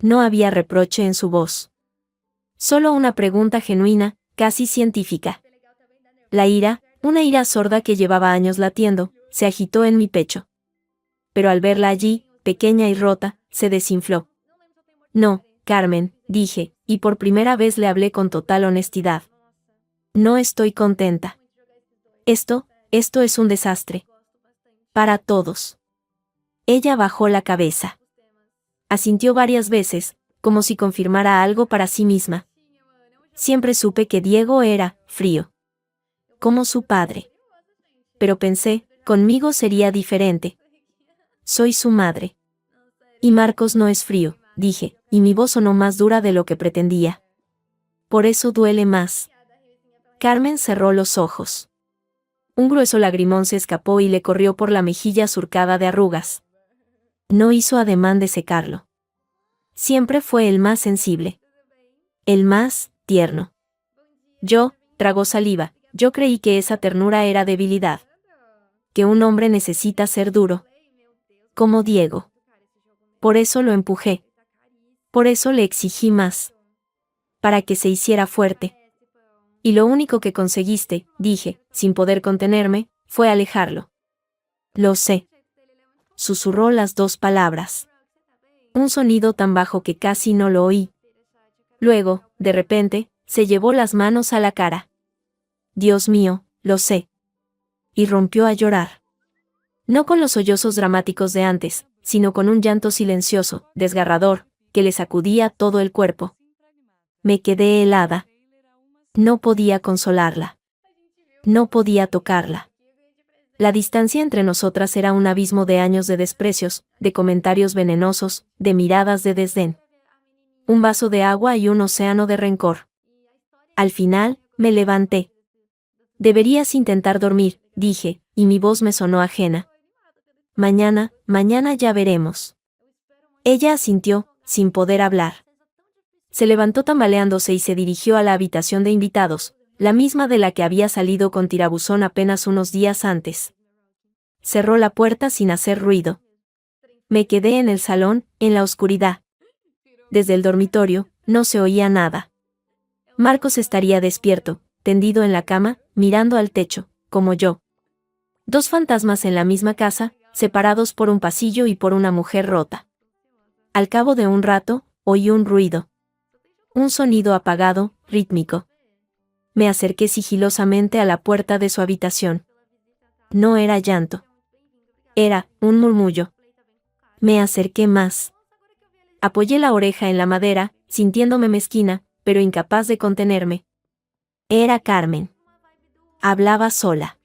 No había reproche en su voz. Solo una pregunta genuina, casi científica. La ira, una ira sorda que llevaba años latiendo, se agitó en mi pecho. Pero al verla allí, pequeña y rota, se desinfló. No, Carmen, dije, y por primera vez le hablé con total honestidad. No estoy contenta. Esto es un desastre. Para todos. Ella bajó la cabeza. Asintió varias veces, como si confirmara algo para sí misma. Siempre supe que Diego era frío. Como su padre. Pero pensé, conmigo sería diferente. Soy su madre. Y Marcos no es frío, dije, y mi voz sonó más dura de lo que pretendía. Por eso duele más. Carmen cerró los ojos. Un grueso lagrimón se escapó y le corrió por la mejilla surcada de arrugas. No hizo ademán de secarlo. Siempre fue el más sensible. El más tierno. Tragó saliva, yo creí que esa ternura era debilidad. Que un hombre necesita ser duro. Como Diego. Por eso lo empujé. Por eso le exigí más. Para que se hiciera fuerte. Y lo único que conseguiste, dije, sin poder contenerme, fue alejarlo. Lo sé. Susurró las dos palabras. Un sonido tan bajo que casi no lo oí. Luego, de repente, se llevó las manos a la cara. Dios mío, lo sé. Y rompió a llorar. No con los sollozos dramáticos de antes, sino con un llanto silencioso, desgarrador, que le sacudía todo el cuerpo. Me quedé helada. No podía consolarla. No podía tocarla. La distancia entre nosotras era un abismo de años de desprecios, de comentarios venenosos, de miradas de desdén. Un vaso de agua y un océano de rencor. Al final, me levanté. Deberías intentar dormir, dije, y mi voz me sonó ajena. Mañana ya veremos. Ella asintió, sin poder hablar. Se levantó tambaleándose y se dirigió a la habitación de invitados, la misma de la que había salido con tirabuzón apenas unos días antes. Cerró la puerta sin hacer ruido. Me quedé en el salón, en la oscuridad. Desde el dormitorio, no se oía nada. Marcos estaría despierto, tendido en la cama, mirando al techo, como yo. Dos fantasmas en la misma casa, separados por un pasillo y por una mujer rota. Al cabo de un rato, oí un ruido. Un sonido apagado, rítmico. Me acerqué sigilosamente a la puerta de su habitación. No era llanto. Era un murmullo. Me acerqué más. Apoyé la oreja en la madera, sintiéndome mezquina, pero incapaz de contenerme. Era Carmen. Hablaba sola.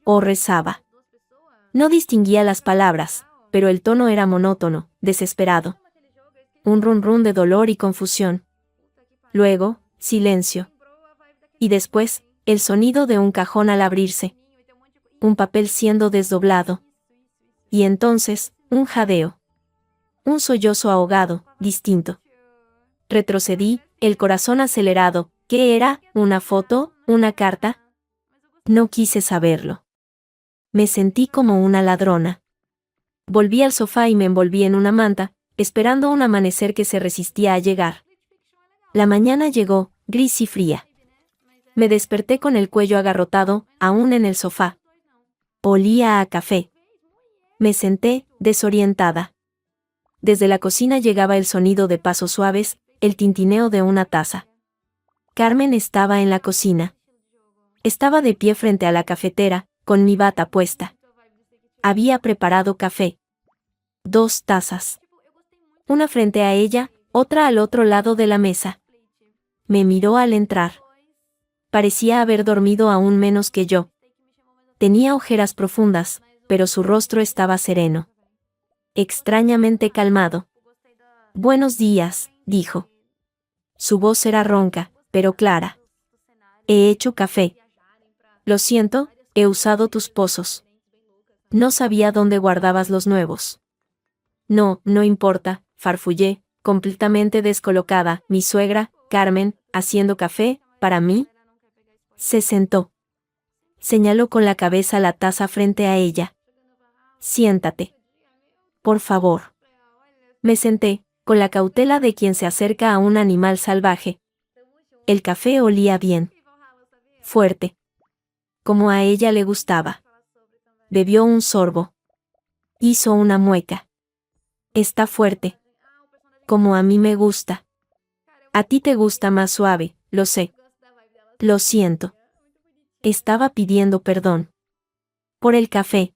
O rezaba. No distinguía las palabras, pero el tono era monótono, desesperado. Un rum de dolor y confusión. Luego, silencio. Y después, el sonido de un cajón al abrirse. Un papel siendo desdoblado. Y entonces, un jadeo. Un sollozo ahogado, distinto. Retrocedí, el corazón acelerado. ¿Qué era? ¿Una foto? ¿Una carta? No quise saberlo. Me sentí como una ladrona. Volví al sofá y me envolví en una manta, esperando un amanecer que se resistía a llegar. La mañana llegó, gris y fría. Me desperté con el cuello agarrotado, aún en el sofá. Olía a café. Me senté, desorientada. Desde la cocina llegaba el sonido de pasos suaves, el tintineo de una taza. Carmen estaba en la cocina. Estaba de pie frente a la cafetera, con mi bata puesta. Había preparado café. 2 tazas. Una frente a ella, otra al otro lado de la mesa. Me miró al entrar. Parecía haber dormido aún menos que yo. Tenía ojeras profundas, pero su rostro estaba sereno. Extrañamente calmado. Buenos días, dijo. Su voz era ronca, pero clara. He hecho café. Lo siento, he usado tus pozos. No sabía dónde guardabas los nuevos. No importa, farfullé, completamente descolocada. Mi suegra, Carmen, haciendo café, ¿para mí? Se sentó. Señaló con la cabeza la taza frente a ella. Siéntate. Por favor. Me senté, con la cautela de quien se acerca a un animal salvaje. El café olía bien. Fuerte. Como a ella le gustaba. Bebió un sorbo. Hizo una mueca. Está fuerte. Como a mí me gusta. A ti te gusta más suave, lo sé. Lo siento. Estaba pidiendo perdón. Por el café.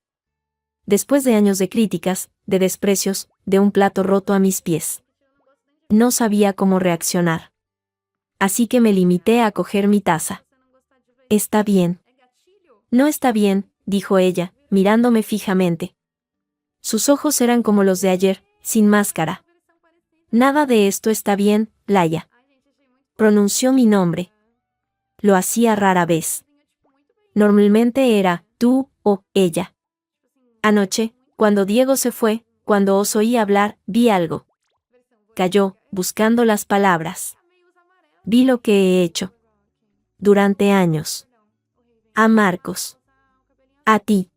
Después de años de críticas, de desprecios, de un plato roto a mis pies. No sabía cómo reaccionar. Así que me limité a coger mi taza. Está bien. No está bien, dijo ella, mirándome fijamente. Sus ojos eran como los de ayer, sin máscara. Nada de esto está bien, Laia. Pronunció mi nombre. Lo hacía rara vez. Normalmente era tú o ella. Anoche, cuando Diego se fue, cuando os oí hablar, vi algo. Calló, buscando las palabras. Vi lo que he hecho. Durante años. A Marcos. A ti.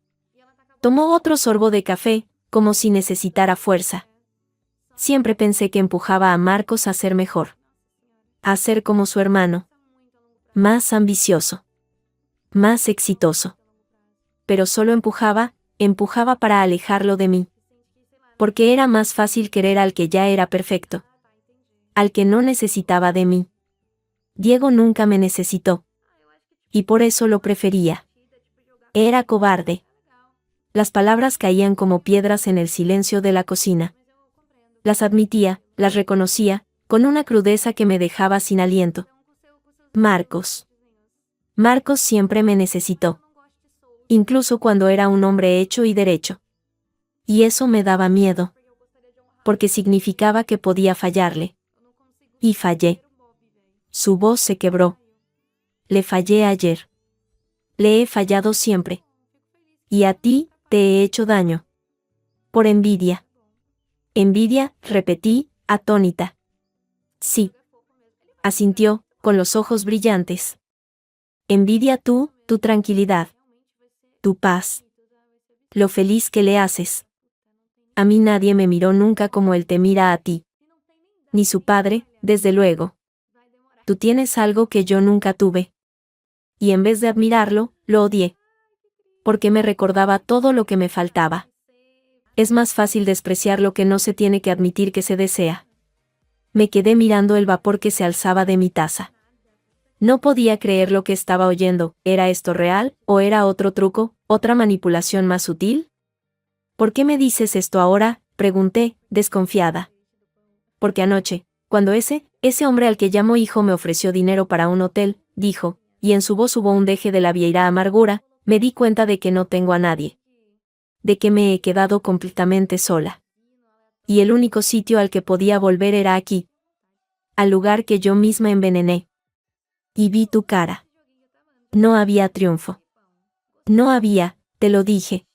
Tomó otro sorbo de café, como si necesitara fuerza. Siempre pensé que empujaba a Marcos a ser mejor. A ser como su hermano. Más ambicioso. Más exitoso. Pero solo empujaba, empujaba para alejarlo de mí. Porque era más fácil querer al que ya era perfecto. Al que no necesitaba de mí. Diego nunca me necesitó. Y por eso lo prefería. Era cobarde. Las palabras caían como piedras en el silencio de la cocina. Las admitía, las reconocía, con una crudeza que me dejaba sin aliento. Marcos. Marcos siempre me necesitó. Incluso cuando era un hombre hecho y derecho. Y eso me daba miedo. Porque significaba que podía fallarle. Y fallé. Su voz se quebró. Le fallé ayer. Le he fallado siempre. Y a ti, te he hecho daño. Por envidia. Envidia, repetí, atónita. Sí. Asintió, con los ojos brillantes. Envidia tú, tu tranquilidad. Tu paz. Lo feliz que le haces. A mí nadie me miró nunca como él te mira a ti. Ni su padre, desde luego. Tú tienes algo que yo nunca tuve. Y en vez de admirarlo, lo odié. Porque me recordaba todo lo que me faltaba. Es más fácil despreciar lo que no se tiene que admitir que se desea. Me quedé mirando el vapor que se alzaba de mi taza. No podía creer lo que estaba oyendo. ¿Era esto real, o era otro truco, otra manipulación más sutil? ¿Por qué me dices esto ahora?, pregunté, desconfiada. Porque anoche, cuando ese hombre al que llamo hijo me ofreció dinero para un hotel, dijo, y en su voz hubo un deje de la vieira amargura, me di cuenta de que no tengo a nadie. De que me he quedado completamente sola. Y el único sitio al que podía volver era aquí. Al lugar que yo misma envenené. Y vi tu cara. No había triunfo. No había, te lo dije.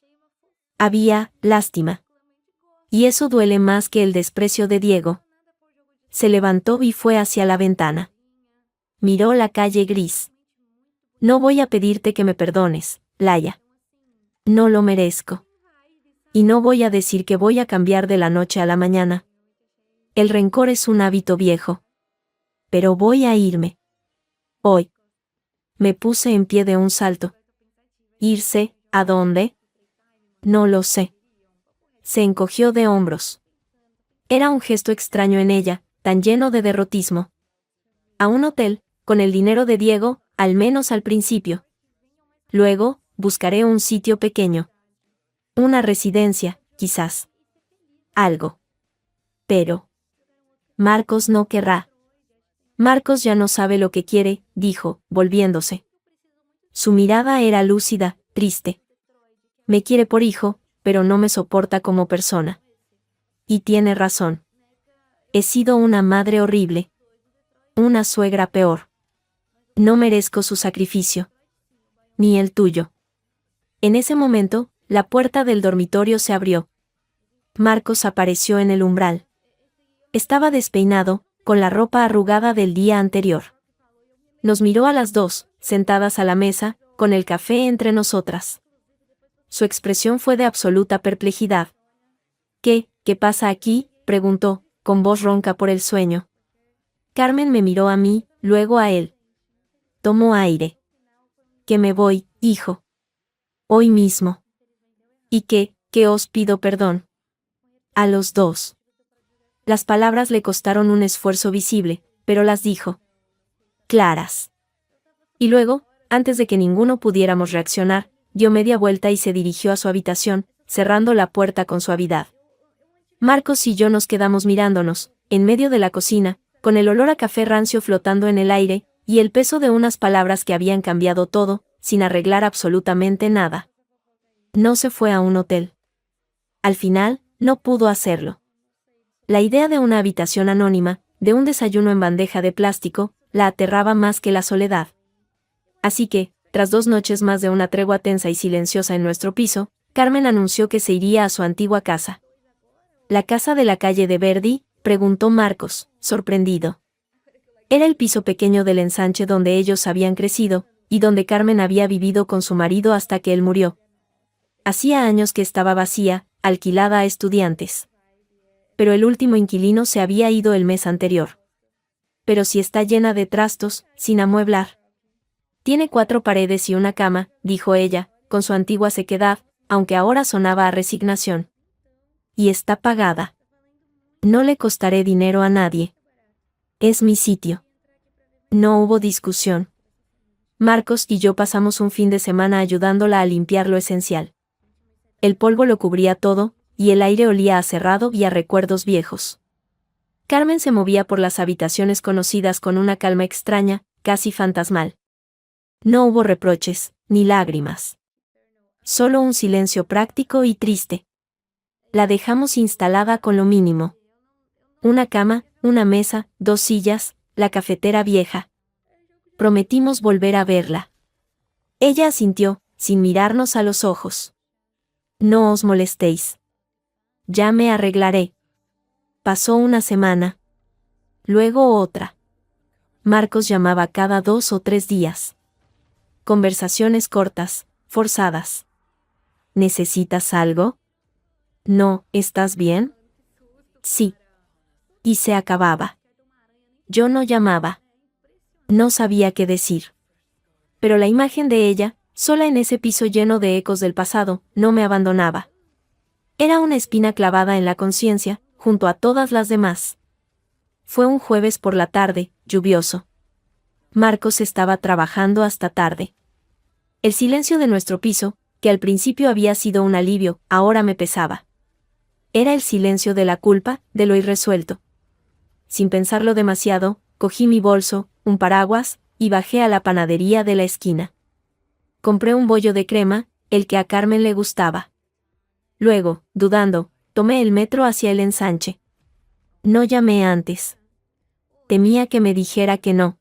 Había lástima. Y eso duele más que el desprecio de Diego. Se levantó y fue hacia la ventana. Miró la calle gris. No voy a pedirte que me perdones, Laia. No lo merezco. Y no voy a decir que voy a cambiar de la noche a la mañana. El rencor es un hábito viejo. Pero voy a irme. Hoy. Me puse en pie de un salto. ¿Irse? ¿A dónde? No lo sé. Se encogió de hombros. Era un gesto extraño en ella, tan lleno de derrotismo. A un hotel, con el dinero de Diego, al menos al principio. Luego, buscaré un sitio pequeño. Una residencia, quizás. Algo. Pero Marcos no querrá. Marcos ya no sabe lo que quiere, dijo, volviéndose. Su mirada era lúcida, triste. Me quiere por hijo, pero no me soporta como persona. Y tiene razón. He sido una madre horrible. Una suegra peor. No merezco su sacrificio. Ni el tuyo. En ese momento, la puerta del dormitorio se abrió. Marcos apareció en el umbral. Estaba despeinado, con la ropa arrugada del día anterior. Nos miró a las dos, sentadas a la mesa, con el café entre nosotras. Su expresión fue de absoluta perplejidad. ¿Qué pasa aquí?, preguntó, con voz ronca por el sueño. Carmen me miró a mí, luego a él. Tomó aire. Que me voy, hijo. Hoy mismo. Y que os pido perdón. A los dos. Las palabras le costaron un esfuerzo visible, pero las dijo. Claras. Y luego, antes de que ninguno pudiéramos reaccionar, dio media vuelta y se dirigió a su habitación, cerrando la puerta con suavidad. Marcos y yo nos quedamos mirándonos, en medio de la cocina, con el olor a café rancio flotando en el aire, y el peso de unas palabras que habían cambiado todo, sin arreglar absolutamente nada. No se fue a un hotel. Al final, no pudo hacerlo. La idea de una habitación anónima, de un desayuno en bandeja de plástico, la aterraba más que la soledad. Así que, tras 2 noches más de una tregua tensa y silenciosa en nuestro piso, Carmen anunció que se iría a su antigua casa. ¿La casa de la calle de Verdi?, preguntó Marcos, sorprendido. Era el piso pequeño del ensanche donde ellos habían crecido, y donde Carmen había vivido con su marido hasta que él murió. Hacía años que estaba vacía, alquilada a estudiantes. Pero el último inquilino se había ido el mes anterior. Pero si está llena de trastos, sin amueblar. Tiene 4 paredes y una cama, dijo ella, con su antigua sequedad, aunque ahora sonaba a resignación. Y está pagada. No le costaré dinero a nadie. Es mi sitio. No hubo discusión. Marcos y yo pasamos un fin de semana ayudándola a limpiar lo esencial. El polvo lo cubría todo, y el aire olía a cerrado y a recuerdos viejos. Carmen se movía por las habitaciones conocidas con una calma extraña, casi fantasmal. No hubo reproches, ni lágrimas. Solo un silencio práctico y triste. La dejamos instalada con lo mínimo. Una cama, una mesa, 2 sillas, la cafetera vieja. Prometimos volver a verla. Ella asintió, sin mirarnos a los ojos. No os molestéis. Ya me arreglaré. Pasó una semana. Luego otra. Marcos llamaba cada 2 o 3 días. Conversaciones cortas, forzadas. ¿Necesitas algo? No, ¿estás bien? Sí. Y se acababa. Yo no llamaba. No sabía qué decir. Pero la imagen de ella, sola en ese piso lleno de ecos del pasado, no me abandonaba. Era una espina clavada en la conciencia, junto a todas las demás. Fue un jueves por la tarde, lluvioso. Marcos estaba trabajando hasta tarde. El silencio de nuestro piso, que al principio había sido un alivio, ahora me pesaba. Era el silencio de la culpa, de lo irresuelto. Sin pensarlo demasiado, cogí mi bolso, un paraguas, y bajé a la panadería de la esquina. Compré un bollo de crema, el que a Carmen le gustaba. Luego, dudando, tomé el metro hacia el ensanche. No llamé antes. Temía que me dijera que no.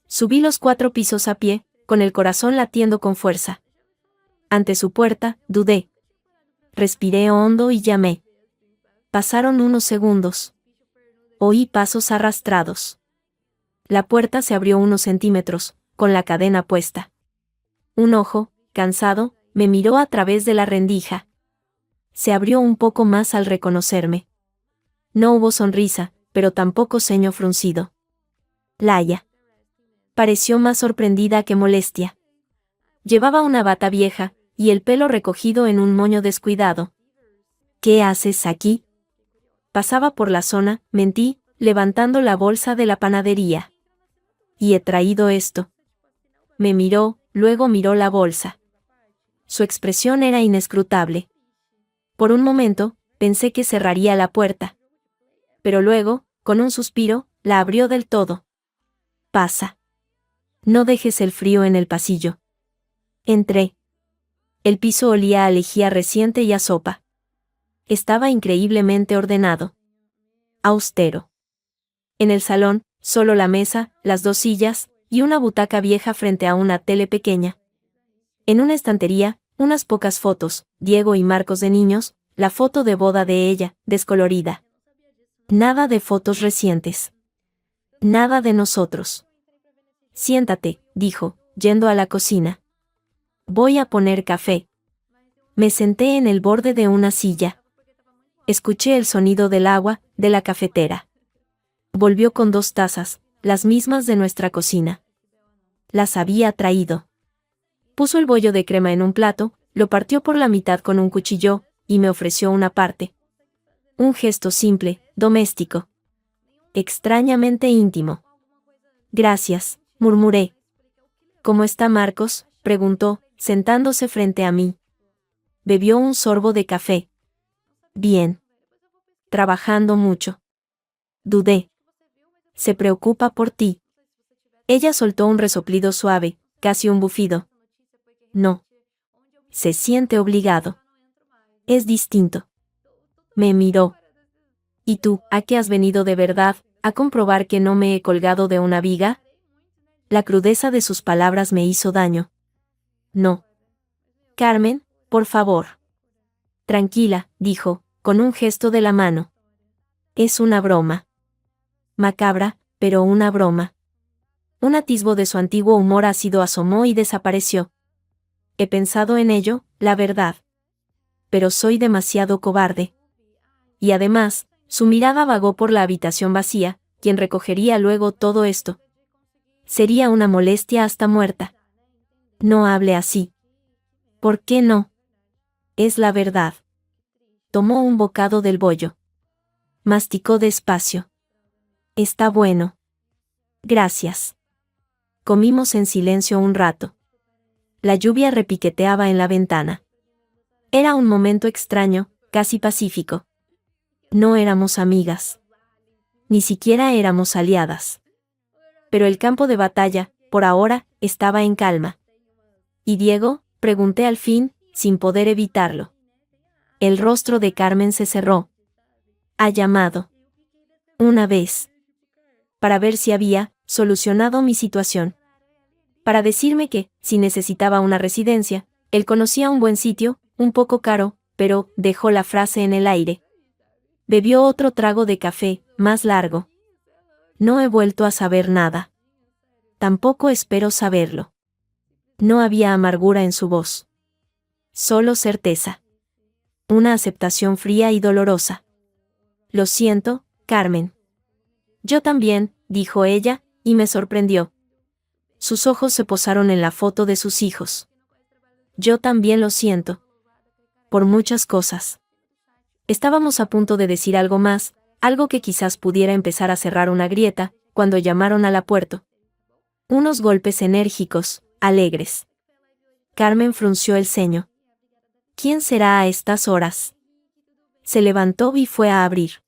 Subí los 4 pisos a pie, con el corazón latiendo con fuerza. Ante su puerta, dudé. Respiré hondo y llamé. Pasaron unos segundos. Oí pasos arrastrados. La puerta se abrió unos centímetros, con la cadena puesta. Un ojo, cansado, me miró a través de la rendija. Se abrió un poco más al reconocerme. No hubo sonrisa, pero tampoco ceño fruncido. Laia. Pareció más sorprendida que molestia. Llevaba una bata vieja, y el pelo recogido en un moño descuidado. ¿Qué haces aquí? Pasaba por la zona, mentí, levantando la bolsa de la panadería. Y he traído esto. Me miró, luego miró la bolsa. Su expresión era inescrutable. Por un momento, pensé que cerraría la puerta. Pero luego, con un suspiro, la abrió del todo. Pasa. No dejes el frío en el pasillo. Entré. El piso olía a lejía reciente y a sopa. Estaba increíblemente ordenado. Austero. En el salón, solo la mesa, las 2 sillas, y una butaca vieja frente a una tele pequeña. En una estantería, unas pocas fotos, Diego y Marcos de niños, la foto de boda de ella, descolorida. Nada de fotos recientes. Nada de nosotros. Siéntate, dijo, yendo a la cocina. Voy a poner café. Me senté en el borde de una silla. Escuché el sonido del agua, de la cafetera. Volvió con 2 tazas, las mismas de nuestra cocina. Las había traído. Puso el bollo de crema en un plato, lo partió por la mitad con un cuchillo, y me ofreció una parte. Un gesto simple, doméstico. Extrañamente íntimo. Gracias, murmuré. ¿Cómo está Marcos?, preguntó, sentándose frente a mí. Bebió un sorbo de café. Bien. Trabajando mucho. Dudé. Se preocupa por ti. Ella soltó un resoplido suave, casi un bufido. No. Se siente obligado. Es distinto. Me miró. ¿Y tú, a qué has venido de verdad, a comprobar que no me he colgado de una viga? La crudeza de sus palabras me hizo daño. No. Carmen, por favor. Tranquila, dijo, con un gesto de la mano. Es una broma. Macabra, pero una broma. Un atisbo de su antiguo humor ácido asomó y desapareció. He pensado en ello, la verdad. Pero soy demasiado cobarde. Y además, su mirada vagó por la habitación vacía, ¿quién recogería luego todo esto? Sería una molestia hasta muerta. No hable así. ¿Por qué no? Es la verdad. Tomó un bocado del bollo. Masticó despacio. Está bueno. Gracias. Comimos en silencio un rato. La lluvia repiqueteaba en la ventana. Era un momento extraño, casi pacífico. No éramos amigas. Ni siquiera éramos aliadas. Pero el campo de batalla, por ahora, estaba en calma. ¿Y Diego?, pregunté al fin, sin poder evitarlo. El rostro de Carmen se cerró. Ha llamado. Una vez. Para ver si había solucionado mi situación. Para decirme que, si necesitaba una residencia, él conocía un buen sitio, un poco caro, pero dejó la frase en el aire. Bebió otro trago de café, más largo. No he vuelto a saber nada. Tampoco espero saberlo. No había amargura en su voz. Solo certeza. Una aceptación fría y dolorosa. Lo siento, Carmen. Yo también, dijo ella, y me sorprendió. Sus ojos se posaron en la foto de sus hijos. Yo también lo siento. Por muchas cosas. Estábamos a punto de decir algo más, algo que quizás pudiera empezar a cerrar una grieta, cuando llamaron a la puerta. Unos golpes enérgicos, alegres. Carmen frunció el ceño. ¿Quién será a estas horas? Se levantó y fue a abrir.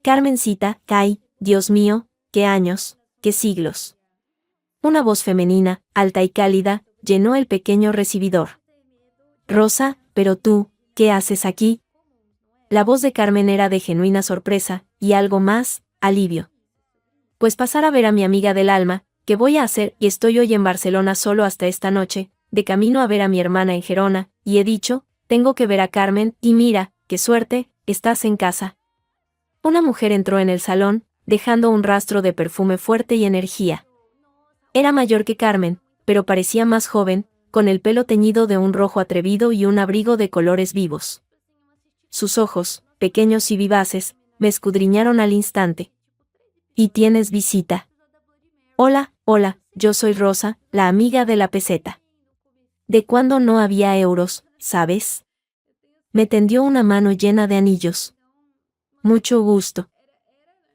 Carmencita, ay, Dios mío, qué años, qué siglos. Una voz femenina, alta y cálida, llenó el pequeño recibidor. Rosa, pero tú, ¿qué haces aquí? La voz de Carmen era de genuina sorpresa, y algo más, alivio. Pues pasar a ver a mi amiga del alma, ¿qué voy a hacer? Y estoy hoy en Barcelona solo hasta esta noche, de camino a ver a mi hermana en Gerona, y he dicho, tengo que ver a Carmen, y mira, qué suerte, estás en casa. Una mujer entró en el salón, dejando un rastro de perfume fuerte y energía. Era mayor que Carmen, pero parecía más joven, con el pelo teñido de un rojo atrevido y un abrigo de colores vivos. Sus ojos, pequeños y vivaces, me escudriñaron al instante. ¿Y tienes visita? Hola, hola, yo soy Rosa, la amiga de la peseta. ¿De cuándo no había euros, sabes? Me tendió una mano llena de anillos. Mucho gusto.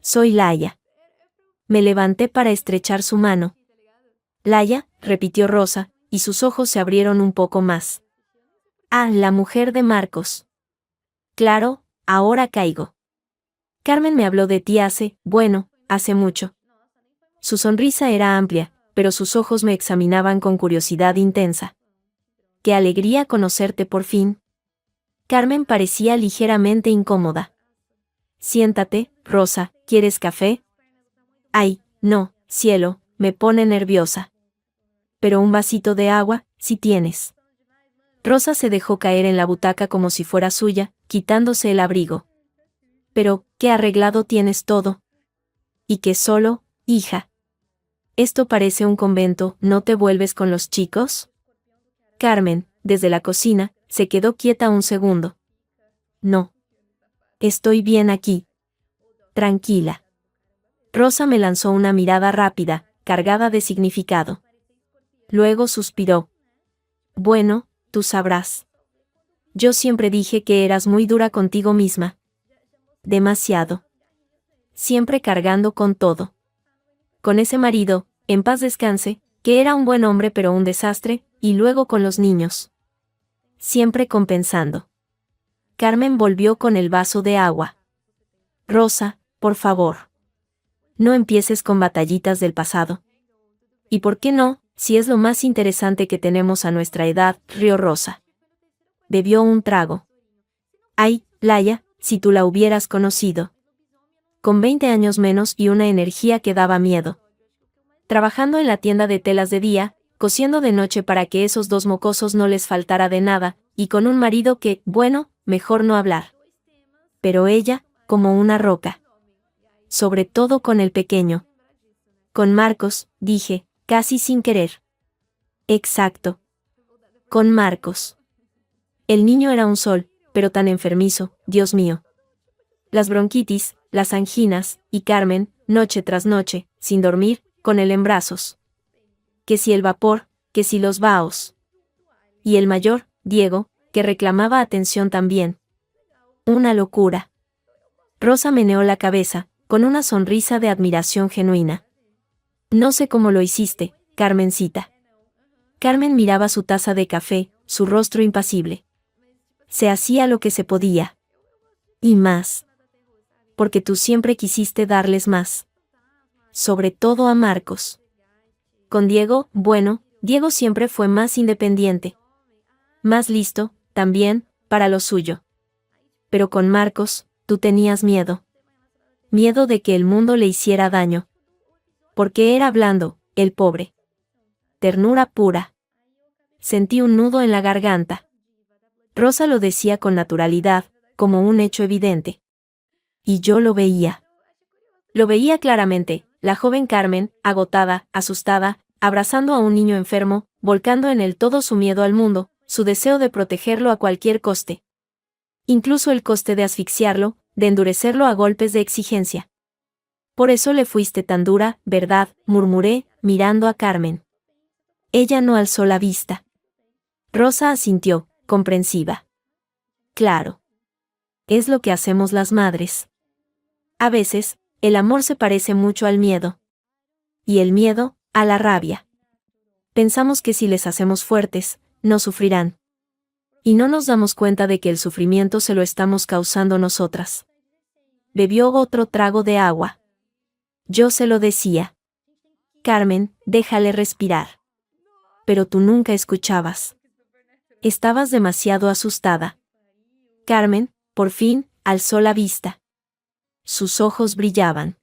Soy Laia. Me levanté para estrechar su mano. Laia, repitió Rosa, y sus ojos se abrieron un poco más. Ah, la mujer de Marcos. Claro, ahora caigo. Carmen me habló de ti hace mucho. Su sonrisa era amplia, pero sus ojos me examinaban con curiosidad intensa. ¡Qué alegría conocerte por fin! Carmen parecía ligeramente incómoda. Siéntate, Rosa, ¿quieres café? Ay, no, cielo, me pone nerviosa. Pero un vasito de agua, si tienes. Rosa se dejó caer en la butaca como si fuera suya, quitándose el abrigo. Pero, qué arreglado tienes todo. ¿Y qué solo, hija? Esto parece un convento, ¿no te vuelves con los chicos? Carmen, desde la cocina, se quedó quieta un segundo. No. Estoy bien aquí. Tranquila. Rosa me lanzó una mirada rápida, cargada de significado. Luego suspiró. Bueno, tú sabrás. Yo siempre dije que eras muy dura contigo misma. Demasiado. Siempre cargando con todo. Con ese marido, en paz descanse, que era un buen hombre pero un desastre, y luego con los niños. Siempre compensando. Carmen volvió con el vaso de agua. Rosa, por favor. No empieces con batallitas del pasado. ¿Y por qué no, si es lo más interesante que tenemos a nuestra edad? Rió Rosa. Bebió un trago. Ay, Laia, si tú la hubieras conocido. Con 20 años menos y una energía que daba miedo. Trabajando en la tienda de telas de día, cosiendo de noche para que esos dos mocosos no les faltara de nada, y con un marido que, bueno, mejor no hablar. Pero ella, como una roca. Sobre todo con el pequeño. Con Marcos, dije, casi sin querer. Exacto. Con Marcos. El niño era un sol, pero tan enfermizo, Dios mío. Las bronquitis, las anginas, y Carmen, noche tras noche, sin dormir, con él en brazos. Que si el vapor, que si los vaos. Y el mayor, Diego, que reclamaba atención también. Una locura. Rosa meneó la cabeza, con una sonrisa de admiración genuina. No sé cómo lo hiciste, Carmencita. Carmen miraba su taza de café, su rostro impasible. Se hacía lo que se podía. Y más. Porque tú siempre quisiste darles más. Sobre todo a Marcos. Con Diego, bueno, Diego siempre fue más independiente. Más listo, también, para lo suyo. Pero con Marcos, tú tenías miedo. Miedo de que el mundo le hiciera daño. Porque era blando, el pobre. Ternura pura. Sentí un nudo en la garganta. Rosa lo decía con naturalidad, como un hecho evidente. Y yo lo veía. Lo veía claramente, la joven Carmen, agotada, asustada, abrazando a un niño enfermo, volcando en él todo su miedo al mundo, su deseo de protegerlo a cualquier coste. Incluso el coste de asfixiarlo, de endurecerlo a golpes de exigencia. Por eso le fuiste tan dura, ¿verdad?, murmuré, mirando a Carmen. Ella no alzó la vista. Rosa asintió, comprensiva. Claro. Es lo que hacemos las madres. A veces, el amor se parece mucho al miedo. Y el miedo, a la rabia. Pensamos que si les hacemos fuertes, no sufrirán. Y no nos damos cuenta de que el sufrimiento se lo estamos causando nosotras. Bebió otro trago de agua. Yo se lo decía. Carmen, déjale respirar. Pero tú nunca escuchabas. Estabas demasiado asustada. Carmen, por fin, alzó la vista. Sus ojos brillaban.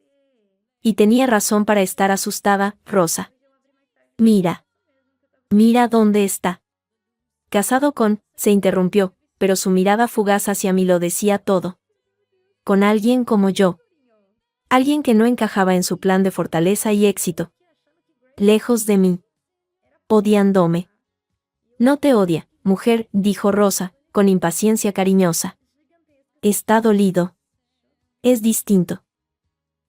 Y tenía razón para estar asustada, Rosa. Mira. Mira dónde está. Casado con, se interrumpió, pero su mirada fugaz hacia mí lo decía todo. Con alguien como yo. Alguien que no encajaba en su plan de fortaleza y éxito. Lejos de mí. Odiándome. No te odia, mujer, dijo Rosa, con impaciencia cariñosa. Está dolido. Es distinto.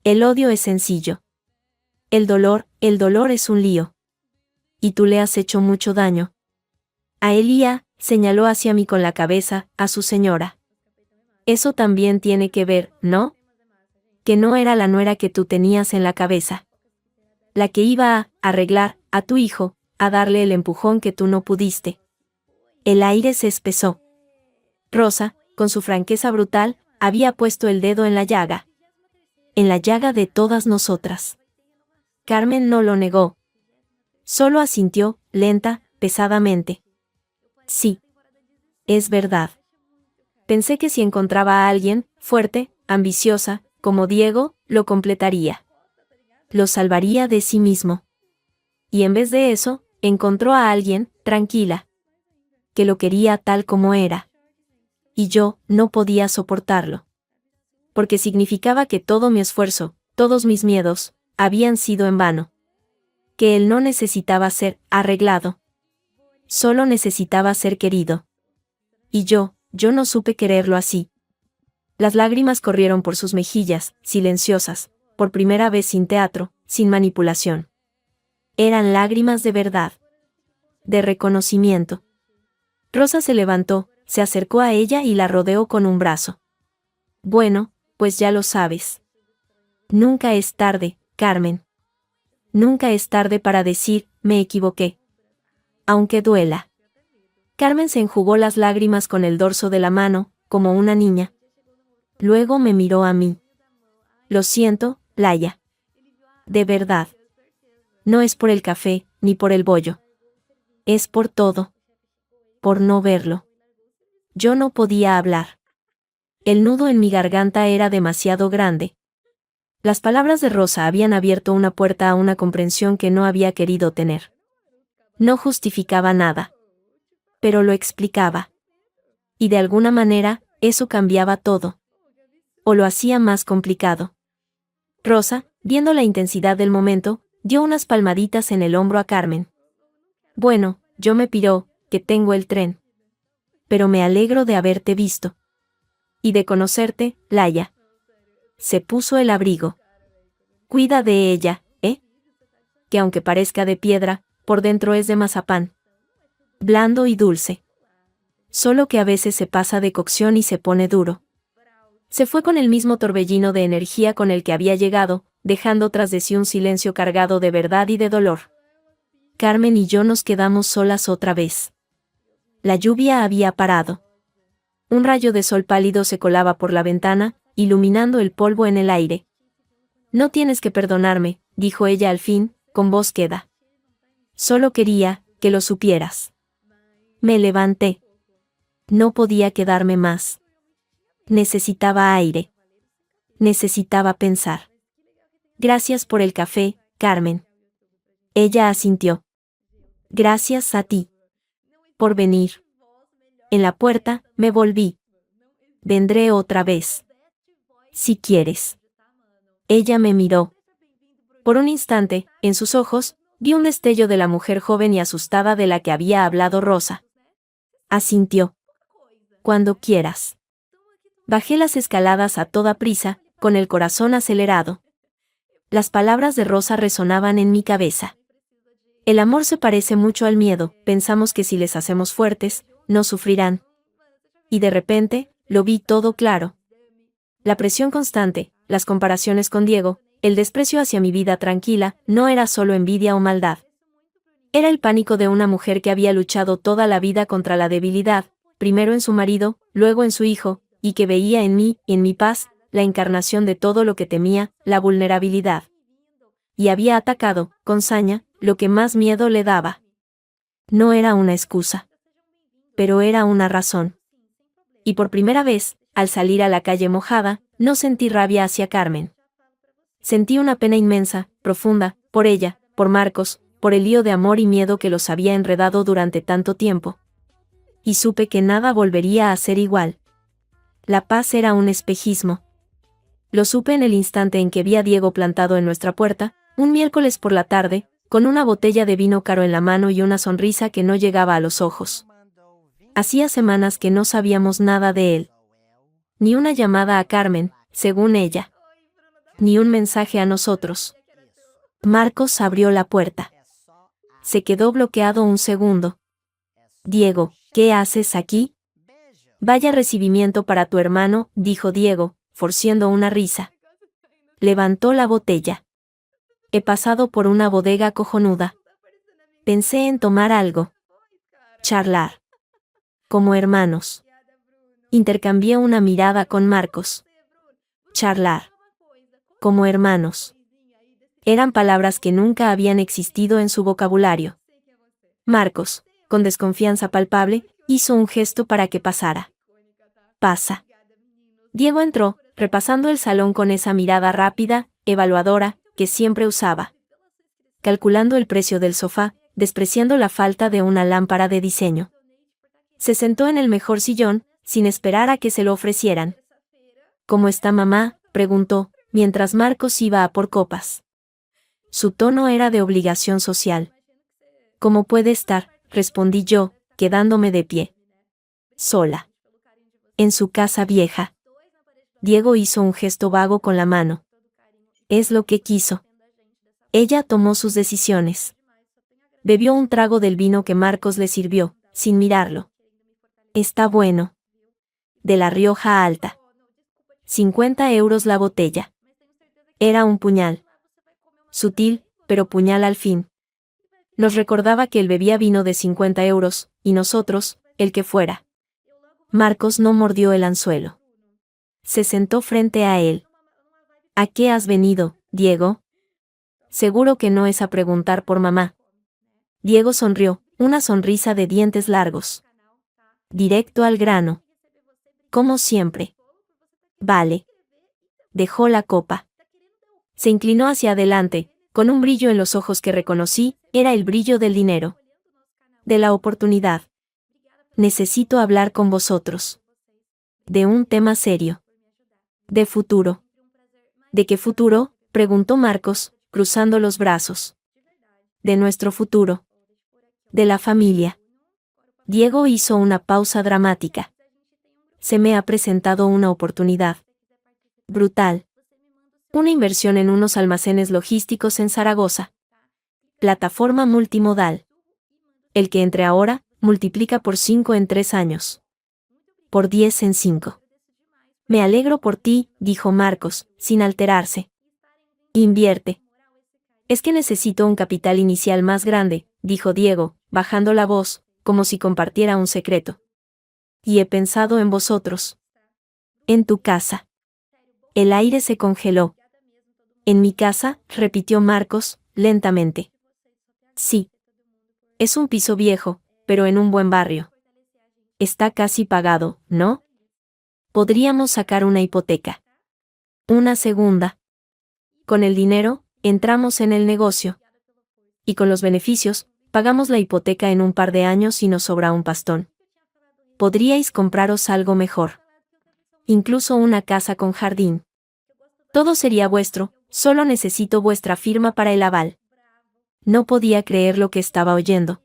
El odio es sencillo. El dolor es un lío. Y tú le has hecho mucho daño. A Elía, señaló hacia mí con la cabeza, a su señora. Eso también tiene que ver, ¿no? Que no era la nuera que tú tenías en la cabeza. La que iba a arreglar a tu hijo, a darle el empujón que tú no pudiste. El aire se espesó. Rosa, con su franqueza brutal, había puesto el dedo en la llaga. En la llaga de todas nosotras. Carmen no lo negó. Solo asintió, lenta, pesadamente. Sí. Es verdad. Pensé que si encontraba a alguien, fuerte, ambiciosa, como Diego, lo completaría. Lo salvaría de sí mismo. Y en vez de eso, encontró a alguien, tranquila. Que lo quería tal como era. Y yo, no podía soportarlo. Porque significaba que todo mi esfuerzo, todos mis miedos, habían sido en vano. Que él no necesitaba ser arreglado. Solo necesitaba ser querido. Y yo no supe quererlo así. Las lágrimas corrieron por sus mejillas, silenciosas, por primera vez sin teatro, sin manipulación. Eran lágrimas de verdad. De reconocimiento. Rosa se levantó, se acercó a ella y la rodeó con un brazo. Bueno, pues ya lo sabes. Nunca es tarde, Carmen. Nunca es tarde para decir, me equivoqué. Aunque duela. Carmen se enjugó las lágrimas con el dorso de la mano, como una niña. Luego me miró a mí. Lo siento, Laia. De verdad. No es por el café, ni por el bollo. Es por todo. Por no verlo. Yo no podía hablar. El nudo en mi garganta era demasiado grande. Las palabras de Rosa habían abierto una puerta a una comprensión que no había querido tener. No justificaba nada. Pero lo explicaba. Y de alguna manera, eso cambiaba todo. O lo hacía más complicado. Rosa, viendo la intensidad del momento, dio unas palmaditas en el hombro a Carmen. Bueno, yo me piró, que tengo el tren. Pero me alegro de haberte visto. Y de conocerte, Laia. Se puso el abrigo. Cuida de ella, ¿eh? Que aunque parezca de piedra, por dentro es de mazapán. Blando y dulce. Solo que a veces se pasa de cocción y se pone duro. Se fue con el mismo torbellino de energía con el que había llegado, dejando tras de sí un silencio cargado de verdad y de dolor. Carmen y yo nos quedamos solas otra vez. La lluvia había parado. Un rayo de sol pálido se colaba por la ventana, iluminando el polvo en el aire. No tienes que perdonarme, dijo ella al fin, con voz queda. Solo quería que lo supieras. Me levanté. No podía quedarme más. Necesitaba aire. Necesitaba pensar. Gracias por el café, Carmen. Ella asintió. Gracias a ti. Por venir. En la puerta, me volví. Vendré otra vez. Si quieres. Ella me miró. Por un instante, en sus ojos, vi un destello de la mujer joven y asustada de la que había hablado Rosa. Asintió. Cuando quieras. Bajé las escaladas a toda prisa, con el corazón acelerado. Las palabras de Rosa resonaban en mi cabeza. El amor se parece mucho al miedo, pensamos que si les hacemos fuertes, no sufrirán. Y de repente, lo vi todo claro. La presión constante, las comparaciones con Diego, el desprecio hacia mi vida tranquila, no era solo envidia o maldad. Era el pánico de una mujer que había luchado toda la vida contra la debilidad, primero en su marido, luego en su hijo, y que veía en mí, en mi paz, la encarnación de todo lo que temía, la vulnerabilidad. Y había atacado, con saña, lo que más miedo le daba. No era una excusa. Pero era una razón. Y por primera vez, al salir a la calle mojada, no sentí rabia hacia Carmen. Sentí una pena inmensa, profunda, por ella, por Marcos, por el lío de amor y miedo que los había enredado durante tanto tiempo. Y supe que nada volvería a ser igual. La paz era un espejismo. Lo supe en el instante en que vi a Diego plantado en nuestra puerta, un miércoles por la tarde, con una botella de vino caro en la mano y una sonrisa que no llegaba a los ojos. Hacía semanas que no sabíamos nada de él. Ni una llamada a Carmen, según ella. Ni un mensaje a nosotros. Marcos abrió la puerta. Se quedó bloqueado un segundo. Diego, ¿qué haces aquí? Vaya recibimiento para tu hermano, dijo Diego, forciendo una risa. Levantó la botella. He pasado por una bodega cojonuda. Pensé en tomar algo. Charlar. Como hermanos. Intercambié una mirada con Marcos. Charlar. Como hermanos. Eran palabras que nunca habían existido en su vocabulario. Marcos, con desconfianza palpable, hizo un gesto para que pasara. Pasa. Diego entró, repasando el salón con esa mirada rápida, evaluadora, que siempre usaba. Calculando el precio del sofá, despreciando la falta de una lámpara de diseño. Se sentó en el mejor sillón, sin esperar a que se lo ofrecieran. ¿Cómo está mamá?, preguntó, mientras Marcos iba a por copas. Su tono era de obligación social. ¿Cómo puede estar?, respondí yo, quedándome de pie. Sola. En su casa vieja. Diego hizo un gesto vago con la mano. Es lo que quiso. Ella tomó sus decisiones. Bebió un trago del vino que Marcos le sirvió, sin mirarlo. Está bueno. De la Rioja Alta. 50 euros la botella. Era un puñal. Sutil, pero puñal al fin. Nos recordaba que él bebía vino de 50 euros, y nosotros, el que fuera. Marcos no mordió el anzuelo. Se sentó frente a él. ¿A qué has venido, Diego? Seguro que no es a preguntar por mamá. Diego sonrió, una sonrisa de dientes largos. Directo al grano. Como siempre. Vale. Dejó la copa. Se inclinó hacia adelante, con un brillo en los ojos que reconocí, era el brillo del dinero. De la oportunidad. Necesito hablar con vosotros. De un tema serio. De futuro. ¿De qué futuro?, preguntó Marcos, cruzando los brazos. De nuestro futuro. De la familia. Diego hizo una pausa dramática. Se me ha presentado una oportunidad. Brutal. Una inversión en unos almacenes logísticos en Zaragoza. Plataforma multimodal. El que entre ahora, multiplica por 5 en 3 años. Por 10 en 5. Me alegro por ti, dijo Marcos, sin alterarse. Invierte. Es que necesito un capital inicial más grande, dijo Diego, bajando la voz, como si compartiera un secreto. Y he pensado en vosotros. En tu casa. El aire se congeló. En mi casa, repitió Marcos, lentamente. Sí. Es un piso viejo, pero en un buen barrio. Está casi pagado, ¿no? Podríamos sacar una hipoteca. Una segunda. Con el dinero, entramos en el negocio. Y con los beneficios, pagamos la hipoteca en un par de años y nos sobra un pastón. Podríais compraros algo mejor. Incluso una casa con jardín. Todo sería vuestro, solo necesito vuestra firma para el aval. No podía creer lo que estaba oyendo.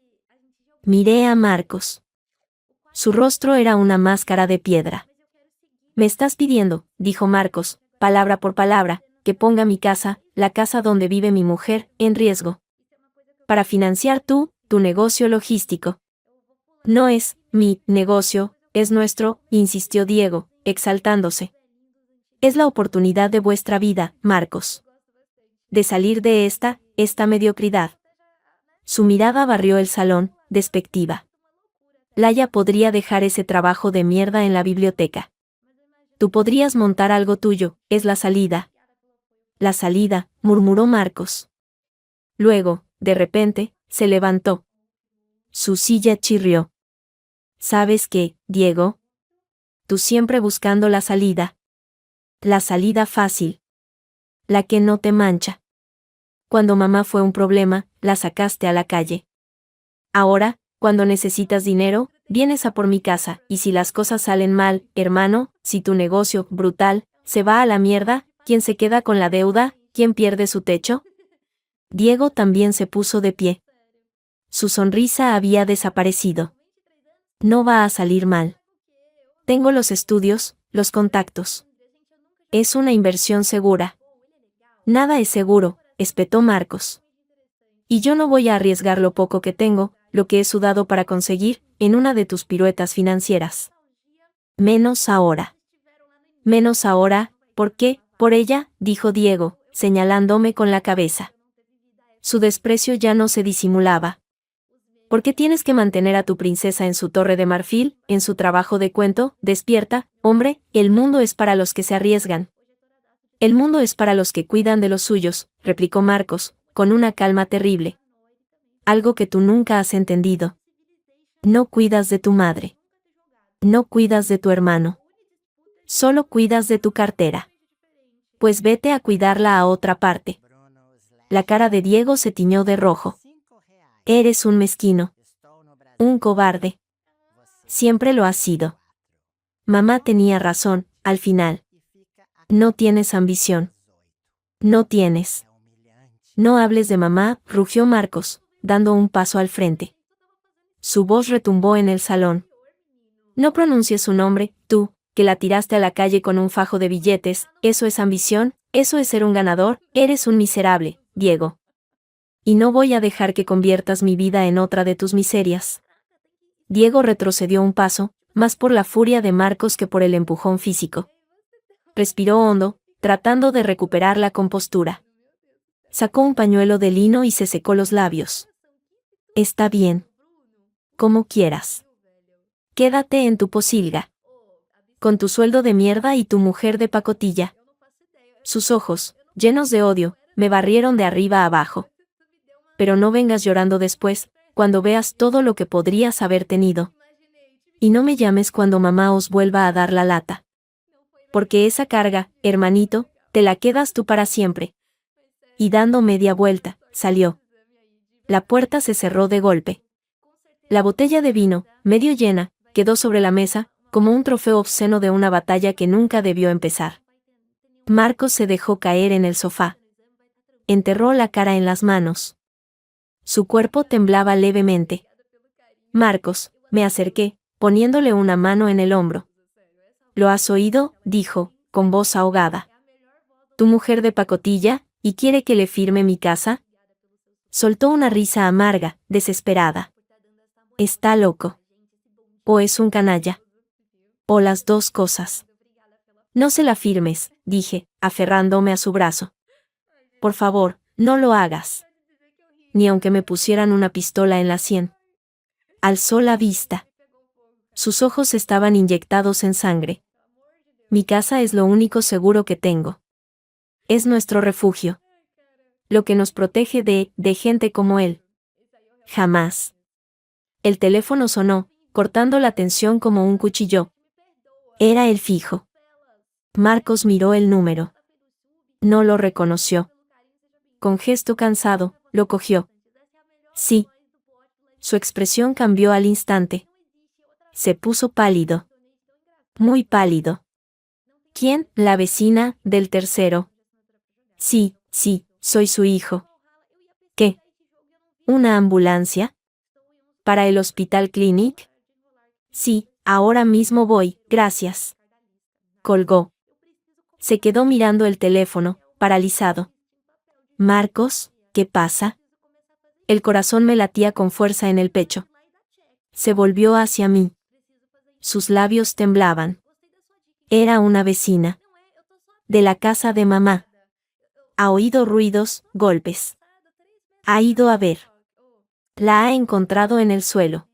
Miré a Marcos. Su rostro era una máscara de piedra. Me estás pidiendo, dijo Marcos, palabra por palabra, que ponga mi casa, la casa donde vive mi mujer, en riesgo. Para financiar tu negocio logístico. No es mi negocio, es nuestro, insistió Diego, exaltándose. Es la oportunidad de vuestra vida, Marcos. De salir de esta mediocridad. Su mirada barrió el salón, despectiva. Laia podría dejar ese trabajo de mierda en la biblioteca. Tú podrías montar algo tuyo, es la salida. La salida, murmuró Marcos. Luego, de repente, se levantó. Su silla chirrió. ¿Sabes qué, Diego? Tú siempre buscando la salida. La salida fácil. La que no te mancha. Cuando mamá fue un problema, la sacaste a la calle. Ahora, cuando necesitas dinero, vienes a por mi casa, y si las cosas salen mal, hermano, si tu negocio, brutal, se va a la mierda, ¿quién se queda con la deuda? ¿Quién pierde su techo? Diego también se puso de pie. Su sonrisa había desaparecido. No va a salir mal. Tengo los estudios, los contactos. Es una inversión segura. Nada es seguro, espetó Marcos. Y yo no voy a arriesgar lo poco que tengo, lo que he sudado para conseguir, en una de tus piruetas financieras. Menos ahora. Menos ahora, ¿por qué? Por ella, dijo Diego, señalándome con la cabeza. Su desprecio ya no se disimulaba. ¿Por qué tienes que mantener a tu princesa en su torre de marfil, en su trabajo de cuento? Despierta, hombre, el mundo es para los que se arriesgan. El mundo es para los que cuidan de los suyos, replicó Marcos, con una calma terrible. Algo que tú nunca has entendido. No cuidas de tu madre. No cuidas de tu hermano. Solo cuidas de tu cartera. Pues vete a cuidarla a otra parte. La cara de Diego se tiñó de rojo. Eres un mezquino. Un cobarde. Siempre lo has sido. Mamá tenía razón, al final. No tienes ambición. No tienes. No hables de mamá, rugió Marcos, dando un paso al frente. Su voz retumbó en el salón. No pronuncies su nombre, tú, que la tiraste a la calle con un fajo de billetes, ¿eso es ambición? ¿Eso es ser un ganador? Eres un miserable, Diego. Y no voy a dejar que conviertas mi vida en otra de tus miserias. Diego retrocedió un paso, más por la furia de Marcos que por el empujón físico. Respiró hondo, tratando de recuperar la compostura. Sacó un pañuelo de lino y se secó los labios. Está bien. Como quieras. Quédate en tu posilga. Con tu sueldo de mierda y tu mujer de pacotilla. Sus ojos, llenos de odio, me barrieron de arriba a abajo. Pero no vengas llorando después, cuando veas todo lo que podrías haber tenido. Y no me llames cuando mamá os vuelva a dar la lata. Porque esa carga, hermanito, te la quedas tú para siempre. Y dando media vuelta, salió. La puerta se cerró de golpe. La botella de vino, medio llena, quedó sobre la mesa, como un trofeo obsceno de una batalla que nunca debió empezar. Marcos se dejó caer en el sofá. Enterró la cara en las manos. Su cuerpo temblaba levemente. Marcos, me acerqué, poniéndole una mano en el hombro. ¿Lo has oído?, dijo, con voz ahogada. ¿Tu mujer de pacotilla, y quiere que le firme mi casa? Soltó una risa amarga, desesperada. ¿Está loco? ¿O es un canalla? O las dos cosas. No se la firmes, dije, aferrándome a su brazo. Por favor, no lo hagas. Ni aunque me pusieran una pistola en la sien. Alzó la vista. Sus ojos estaban inyectados en sangre. Mi casa es lo único seguro que tengo. Es nuestro refugio. Lo que nos protege de gente como él. Jamás. El teléfono sonó, cortando la tensión como un cuchillo. Era el fijo. Marcos miró el número. No lo reconoció. Con gesto cansado, lo cogió. Sí. Su expresión cambió al instante. Se puso pálido. Muy pálido. ¿Quién? La vecina, del tercero. Sí, soy su hijo. ¿Qué? ¿Una ambulancia? ¿Para el Hospital Clinic? Sí, ahora mismo voy, gracias. Colgó. Se quedó mirando el teléfono, paralizado. Marcos, ¿qué pasa? El corazón me latía con fuerza en el pecho. Se volvió hacia mí. Sus labios temblaban. Era una vecina. De la casa de mamá. Ha oído ruidos, golpes. Ha ido a ver. La ha encontrado en el suelo.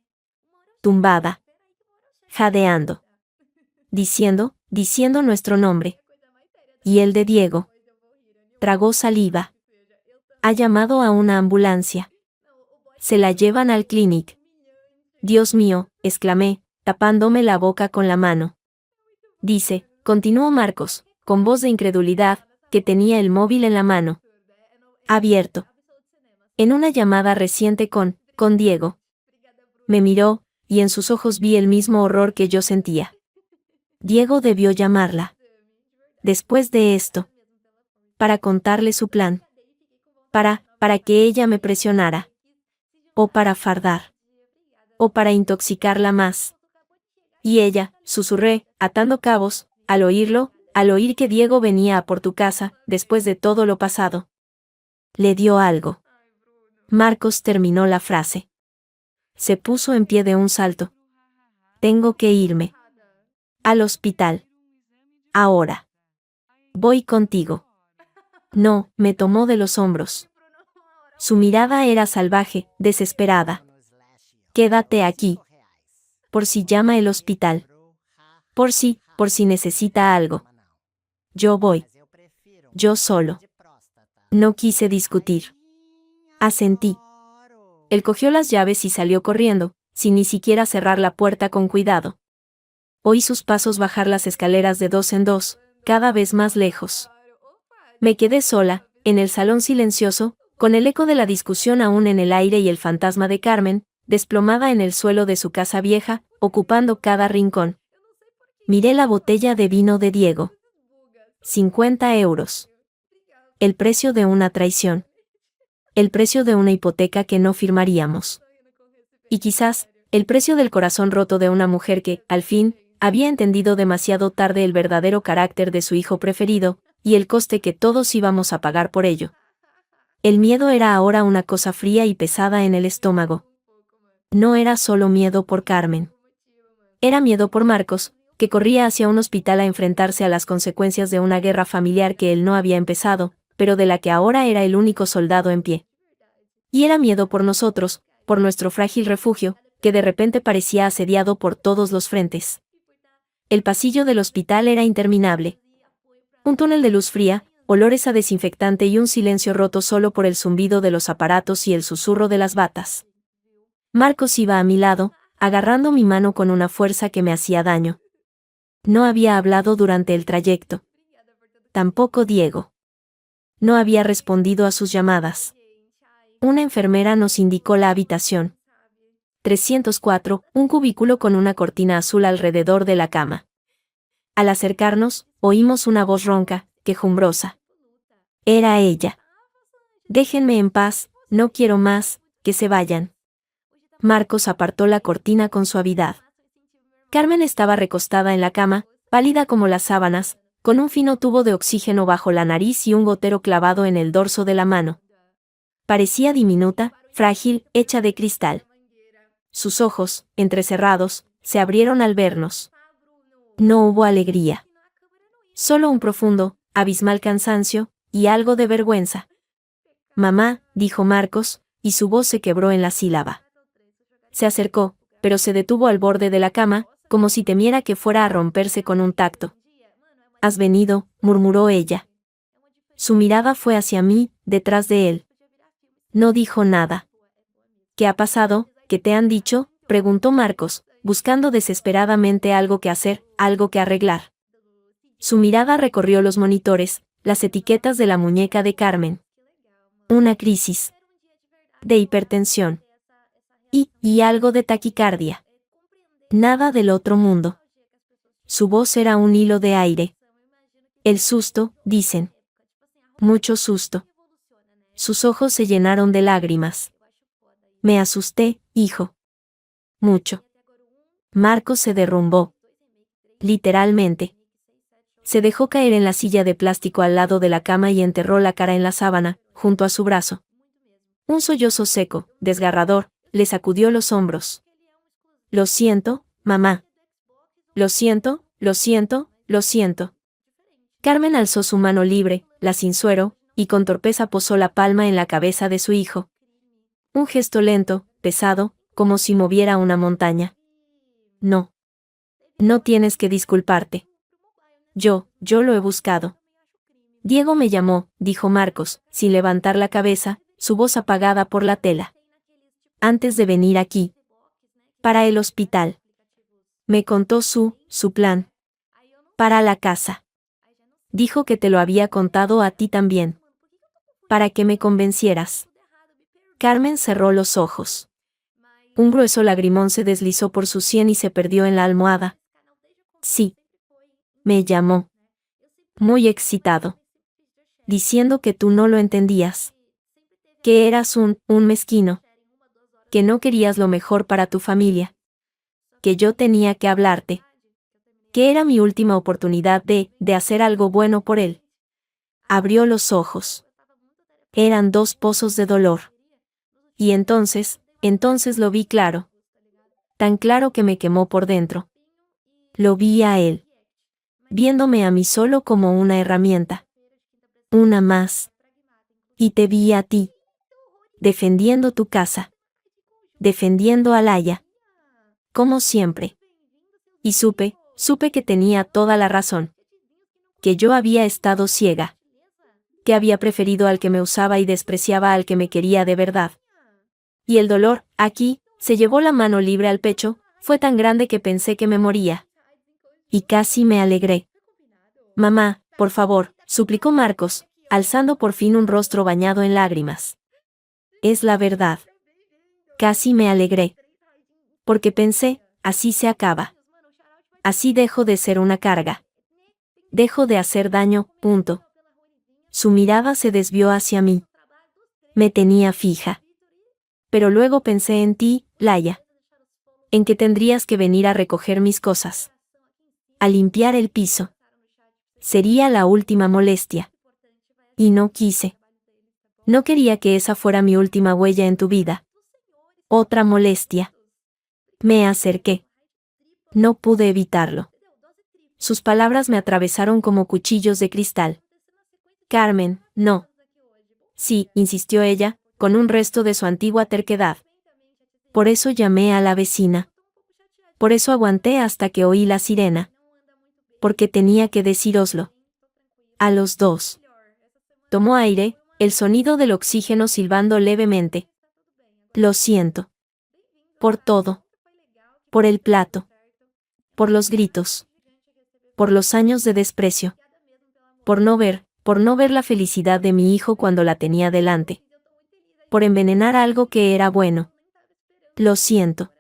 Tumbada. Jadeando. Diciendo nuestro nombre. Y el de Diego. Tragó saliva. Ha llamado a una ambulancia. Se la llevan al clinic. Dios mío, exclamé, tapándome la boca con la mano. Dice, continuó Marcos, con voz de incredulidad, que tenía el móvil en la mano. Abierto. En una llamada reciente con Diego. Me miró, y en sus ojos vi el mismo horror que yo sentía. Diego debió llamarla. Después de esto. Para contarle su plan. Para que ella me presionara. O para fardar. O para intoxicarla más. Y ella, susurré, atando cabos, al oír que Diego venía a por tu casa, después de todo lo pasado. Le dio algo. Marcos terminó la frase. Se puso en pie de un salto. Tengo que irme. Al hospital. Ahora. Voy contigo. No, me tomó de los hombros. Su mirada era salvaje, desesperada. Quédate aquí. Por si llama el hospital. Por si necesita algo. Yo voy. Yo solo. No quise discutir. Asentí. Él cogió las llaves y salió corriendo, sin ni siquiera cerrar la puerta con cuidado. Oí sus pasos bajar las escaleras de dos en dos, cada vez más lejos. Me quedé sola, en el salón silencioso, con el eco de la discusión aún en el aire y el fantasma de Carmen, desplomada en el suelo de su casa vieja, ocupando cada rincón. Miré la botella de vino de Diego. 50 euros. El precio de una traición. El precio de una hipoteca que no firmaríamos. Y quizás, el precio del corazón roto de una mujer que, al fin, había entendido demasiado tarde el verdadero carácter de su hijo preferido, y el coste que todos íbamos a pagar por ello. El miedo era ahora una cosa fría y pesada en el estómago. No era solo miedo por Carmen. Era miedo por Marcos, que corría hacia un hospital a enfrentarse a las consecuencias de una guerra familiar que él no había empezado, pero de la que ahora era el único soldado en pie. Y era miedo por nosotros, por nuestro frágil refugio, que de repente parecía asediado por todos los frentes. El pasillo del hospital era interminable. Un túnel de luz fría, olores a desinfectante y un silencio roto solo por el zumbido de los aparatos y el susurro de las batas. Marcos iba a mi lado, agarrando mi mano con una fuerza que me hacía daño. No había hablado durante el trayecto. Tampoco Diego. No había respondido a sus llamadas. Una enfermera nos indicó la habitación. 304, un cubículo con una cortina azul alrededor de la cama. Al acercarnos, oímos una voz ronca, quejumbrosa. Era ella. Déjenme en paz, no quiero más, que se vayan. Marcos apartó la cortina con suavidad. Carmen estaba recostada en la cama, pálida como las sábanas, con un fino tubo de oxígeno bajo la nariz y un gotero clavado en el dorso de la mano. Parecía diminuta, frágil, hecha de cristal. Sus ojos, entrecerrados, se abrieron al vernos. No hubo alegría. Solo un profundo, abismal cansancio, y algo de vergüenza. Mamá, dijo Marcos, y su voz se quebró en la sílaba. Se acercó, pero se detuvo al borde de la cama, como si temiera que fuera a romperse con un tacto. «Has venido», murmuró ella. Su mirada fue hacia mí, detrás de él. No dijo nada. «¿Qué ha pasado? ¿Qué te han dicho?», preguntó Marcos, buscando desesperadamente algo que hacer, algo que arreglar. Su mirada recorrió los monitores, las etiquetas de la muñeca de Carmen. Una crisis de hipertensión. Y algo de taquicardia. Nada del otro mundo. Su voz era un hilo de aire. El susto, dicen. Mucho susto. Sus ojos se llenaron de lágrimas. Me asusté, hijo. Mucho. Marcos se derrumbó. Literalmente. Se dejó caer en la silla de plástico al lado de la cama y enterró la cara en la sábana, junto a su brazo. Un sollozo seco, desgarrador, le sacudió los hombros. Lo siento, mamá. Lo siento, lo siento, lo siento. Carmen alzó su mano libre, la sin suero, y con torpeza posó la palma en la cabeza de su hijo. Un gesto lento, pesado, como si moviera una montaña. No. No tienes que disculparte. Yo lo he buscado. Diego me llamó, dijo Marcos, sin levantar la cabeza, su voz apagada por la tela. Antes de venir aquí. Para el hospital. Me contó su plan. Para la casa. Dijo que te lo había contado a ti también. Para que me convencieras. Carmen cerró los ojos. Un grueso lagrimón se deslizó por su sien y se perdió en la almohada. Sí. Me llamó. Muy excitado. Diciendo que tú no lo entendías. Que eras un mezquino. Que no querías lo mejor para tu familia. Que yo tenía que hablarte. Que era mi última oportunidad de hacer algo bueno por él. Abrió los ojos. Eran dos pozos de dolor. Y entonces lo vi claro. Tan claro que me quemó por dentro. Lo vi a él. Viéndome a mí solo como una herramienta. Una más. Y te vi a ti. Defendiendo tu casa. Defendiendo a Laia. Como siempre. Y supe que tenía toda la razón. Que yo había estado ciega. Que había preferido al que me usaba y despreciaba al que me quería de verdad. Y el dolor, aquí, se llevó la mano libre al pecho, fue tan grande que pensé que me moría. Y casi me alegré. Mamá, por favor, suplicó Marcos, alzando por fin un rostro bañado en lágrimas. Es la verdad. Casi me alegré. Porque pensé, así se acaba. Así dejo de ser una carga. Dejo de hacer daño, punto. Su mirada se desvió hacia mí. Me tenía fija. Pero luego pensé en ti, Laia. En que tendrías que venir a recoger mis cosas. A limpiar el piso. Sería la última molestia. Y no quise. No quería que esa fuera mi última huella en tu vida. Otra molestia. Me acerqué. No pude evitarlo. Sus palabras me atravesaron como cuchillos de cristal. Carmen, no. Sí, insistió ella, con un resto de su antigua terquedad. Por eso llamé a la vecina. Por eso aguanté hasta que oí la sirena. Porque tenía que decíroslo. A los dos. Tomó aire, el sonido del oxígeno silbando levemente. Lo siento. Por todo. Por el plato. Por los gritos. Por los años de desprecio. Por no ver la felicidad de mi hijo cuando la tenía delante. Por envenenar algo que era bueno. Lo siento.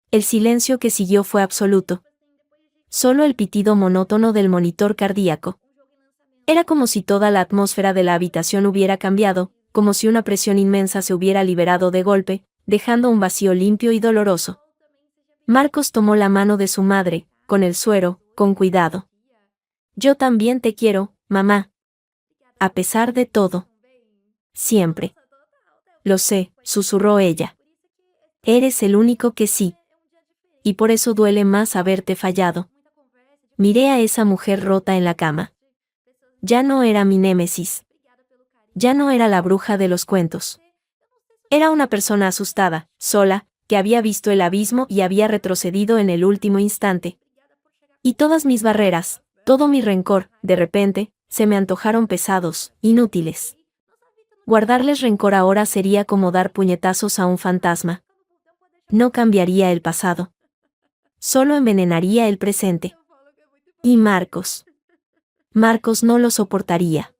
El silencio que siguió fue absoluto. Solo el pitido monótono del monitor cardíaco. Era como si toda la atmósfera de la habitación hubiera cambiado, como si una presión inmensa se hubiera liberado de golpe, dejando un vacío limpio y doloroso. Marcos tomó la mano de su madre, con el suero, con cuidado. Yo también te quiero, mamá. A pesar de todo. Siempre. Lo sé, susurró ella. Eres el único que sí. Y por eso duele más haberte fallado. Miré a esa mujer rota en la cama. Ya no era mi némesis. Ya no era la bruja de los cuentos. Era una persona asustada, sola, que había visto el abismo y había retrocedido en el último instante. Y todas mis barreras, todo mi rencor, de repente, se me antojaron pesados, inútiles. Guardarles rencor ahora sería como dar puñetazos a un fantasma. No cambiaría el pasado. Solo envenenaría el presente. Y Marcos. Marcos no lo soportaría.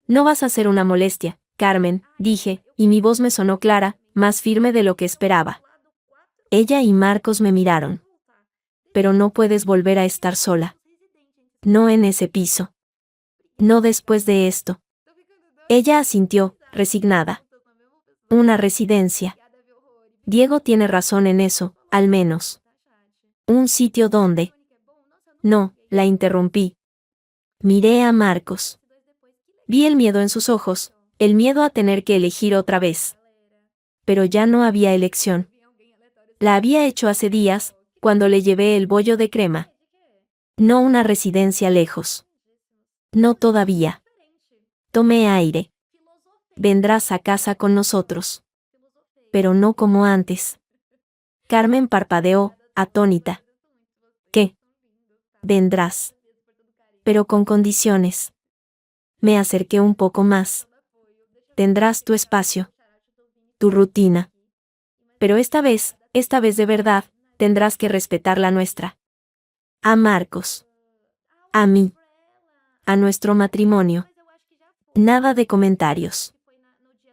No vas a ser una molestia, Carmen, dije, y mi voz me sonó clara, más firme de lo que esperaba. Ella y Marcos me miraron. Pero no puedes volver a estar sola. No en ese piso. No después de esto. Ella asintió, resignada. Una residencia. Diego tiene razón en eso, al menos. Un sitio donde... No, la interrumpí. Miré a Marcos. Vi el miedo en sus ojos, el miedo a tener que elegir otra vez. Pero ya no había elección. La había hecho hace días, cuando le llevé el bollo de crema. No una residencia lejos. No todavía. Tomé aire. Vendrás a casa con nosotros. Pero no como antes. Carmen parpadeó, atónita. ¿Qué? Vendrás. Pero con condiciones. Me acerqué un poco más. Tendrás tu espacio. Tu rutina. Pero esta vez de verdad, tendrás que respetar la nuestra. A Marcos. A mí. A nuestro matrimonio. Nada de comentarios.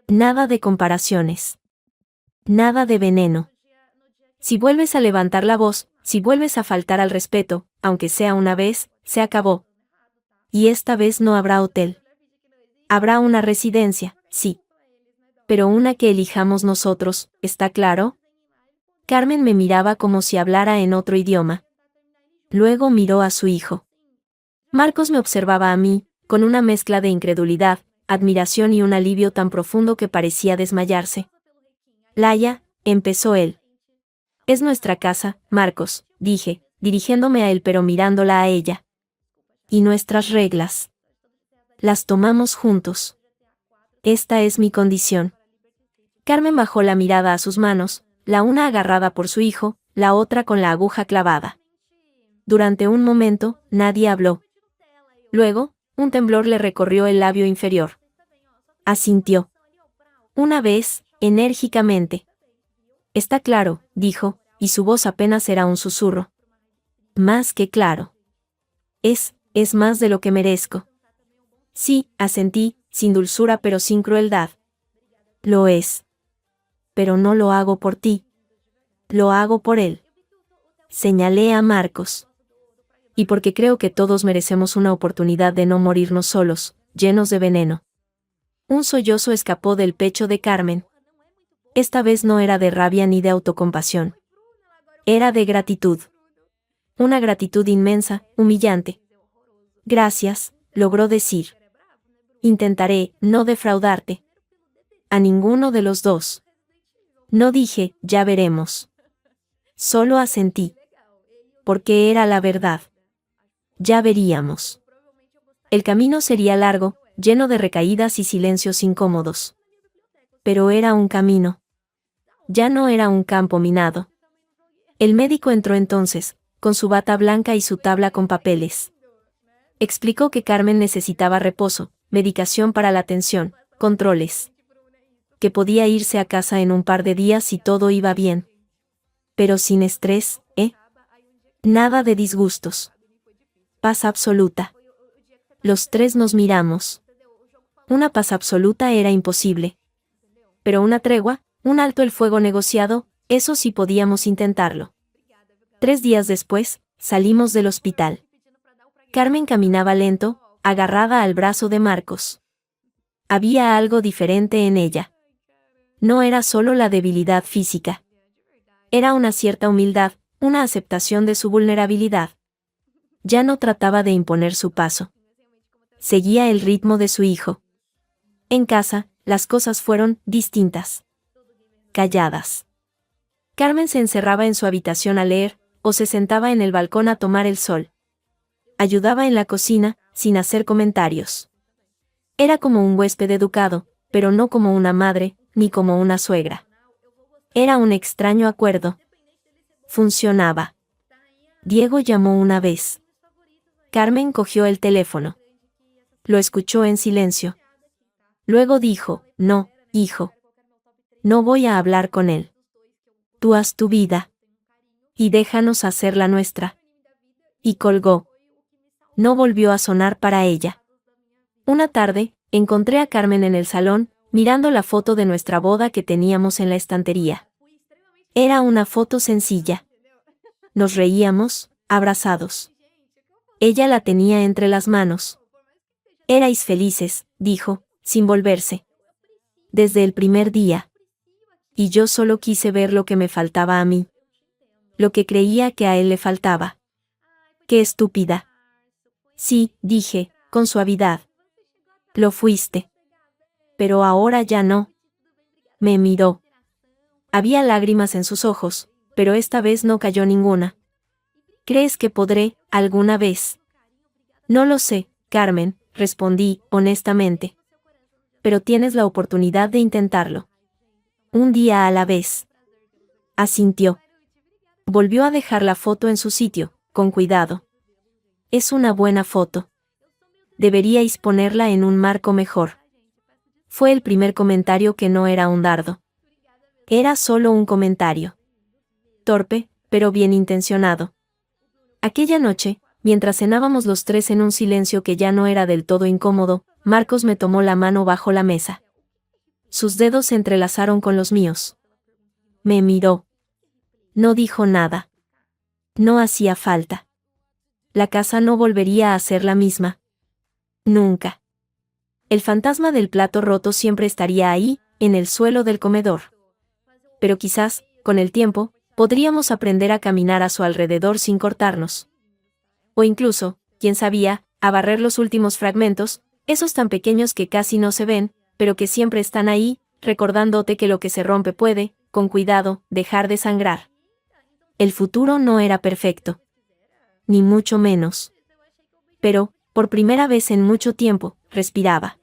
Nada de comparaciones. Nada de veneno. Si vuelves a levantar la voz, si vuelves a faltar al respeto, aunque sea una vez, se acabó. Y esta vez no habrá hotel. Habrá una residencia, sí. Pero una que elijamos nosotros, ¿está claro? Carmen me miraba como si hablara en otro idioma. Luego miró a su hijo. Marcos me observaba a mí, con una mezcla de incredulidad, admiración y un alivio tan profundo que parecía desmayarse. Laia, empezó él. Es nuestra casa, Marcos, dije, dirigiéndome a él pero mirándola a ella. Y nuestras reglas. Las tomamos juntos. Esta es mi condición. Carmen bajó la mirada a sus manos, la una agarrada por su hijo, la otra con la aguja clavada. Durante un momento, nadie habló. Luego, un temblor le recorrió el labio inferior. Asintió. Una vez, enérgicamente. Está claro, dijo, y su voz apenas era un susurro. Más que claro. Es más de lo que merezco. Sí, asentí, sin dulzura pero sin crueldad. Lo es. Pero no lo hago por ti. Lo hago por él. Señalé a Marcos. Y porque creo que todos merecemos una oportunidad de no morirnos solos, llenos de veneno. Un sollozo escapó del pecho de Carmen. Esta vez no era de rabia ni de autocompasión. Era de gratitud. Una gratitud inmensa, humillante. Gracias, logró decir. Intentaré no defraudarte. A ninguno de los dos. No dije, ya veremos. Solo asentí. Porque era la verdad. Ya veríamos. El camino sería largo, lleno de recaídas y silencios incómodos. Pero era un camino. Ya no era un campo minado. El médico entró entonces, con su bata blanca y su tabla con papeles. Explicó que Carmen necesitaba reposo, medicación para la tensión, controles. Que podía irse a casa en un par de días si todo iba bien. Pero sin estrés, ¿eh? Nada de disgustos. Paz absoluta. Los tres nos miramos. Una paz absoluta era imposible. Pero una tregua, un alto el fuego negociado, eso sí podíamos intentarlo. 3 días después, salimos del hospital. Carmen caminaba lento, agarrada al brazo de Marcos. Había algo diferente en ella. No era solo la debilidad física. Era una cierta humildad, una aceptación de su vulnerabilidad. Ya no trataba de imponer su paso. Seguía el ritmo de su hijo. En casa, las cosas fueron distintas. Calladas. Carmen se encerraba en su habitación a leer, o se sentaba en el balcón a tomar el sol. Ayudaba en la cocina, sin hacer comentarios. Era como un huésped educado, pero no como una madre, ni como una suegra. Era un extraño acuerdo. Funcionaba. Diego llamó una vez. Carmen cogió el teléfono. Lo escuchó en silencio. Luego dijo, no, hijo. No voy a hablar con él. Tú haz tu vida. Y déjanos hacer la nuestra. Y colgó. No volvió a sonar para ella. Una tarde, encontré a Carmen en el salón, mirando la foto de nuestra boda que teníamos en la estantería. Era una foto sencilla. Nos reíamos, abrazados. Ella la tenía entre las manos. Erais felices, dijo, sin volverse. Desde el primer día. Y yo solo quise ver lo que me faltaba a mí. Lo que creía que a él le faltaba. ¡Qué estúpida! Sí, dije, con suavidad. Lo fuiste. Pero ahora ya no. Me miró. Había lágrimas en sus ojos, pero esta vez no cayó ninguna. ¿Crees que podré, alguna vez? No lo sé, Carmen, respondí, honestamente. Pero tienes la oportunidad de intentarlo. Un día a la vez. Asintió. Volvió a dejar la foto en su sitio, con cuidado. Es una buena foto. Deberíais ponerla en un marco mejor. Fue el primer comentario que no era un dardo. Era solo un comentario. Torpe, pero bien intencionado. Aquella noche, mientras cenábamos los tres en un silencio que ya no era del todo incómodo, Marcos me tomó la mano bajo la mesa. Sus dedos se entrelazaron con los míos. Me miró. No dijo nada. No hacía falta. La casa no volvería a ser la misma. Nunca. El fantasma del plato roto siempre estaría ahí, en el suelo del comedor. Pero quizás, con el tiempo, podríamos aprender a caminar a su alrededor sin cortarnos. O incluso, quién sabía, a barrer los últimos fragmentos, esos tan pequeños que casi no se ven, pero que siempre están ahí, recordándote que lo que se rompe puede, con cuidado, dejar de sangrar. El futuro no era perfecto. Ni mucho menos. Pero, por primera vez en mucho tiempo, respiraba.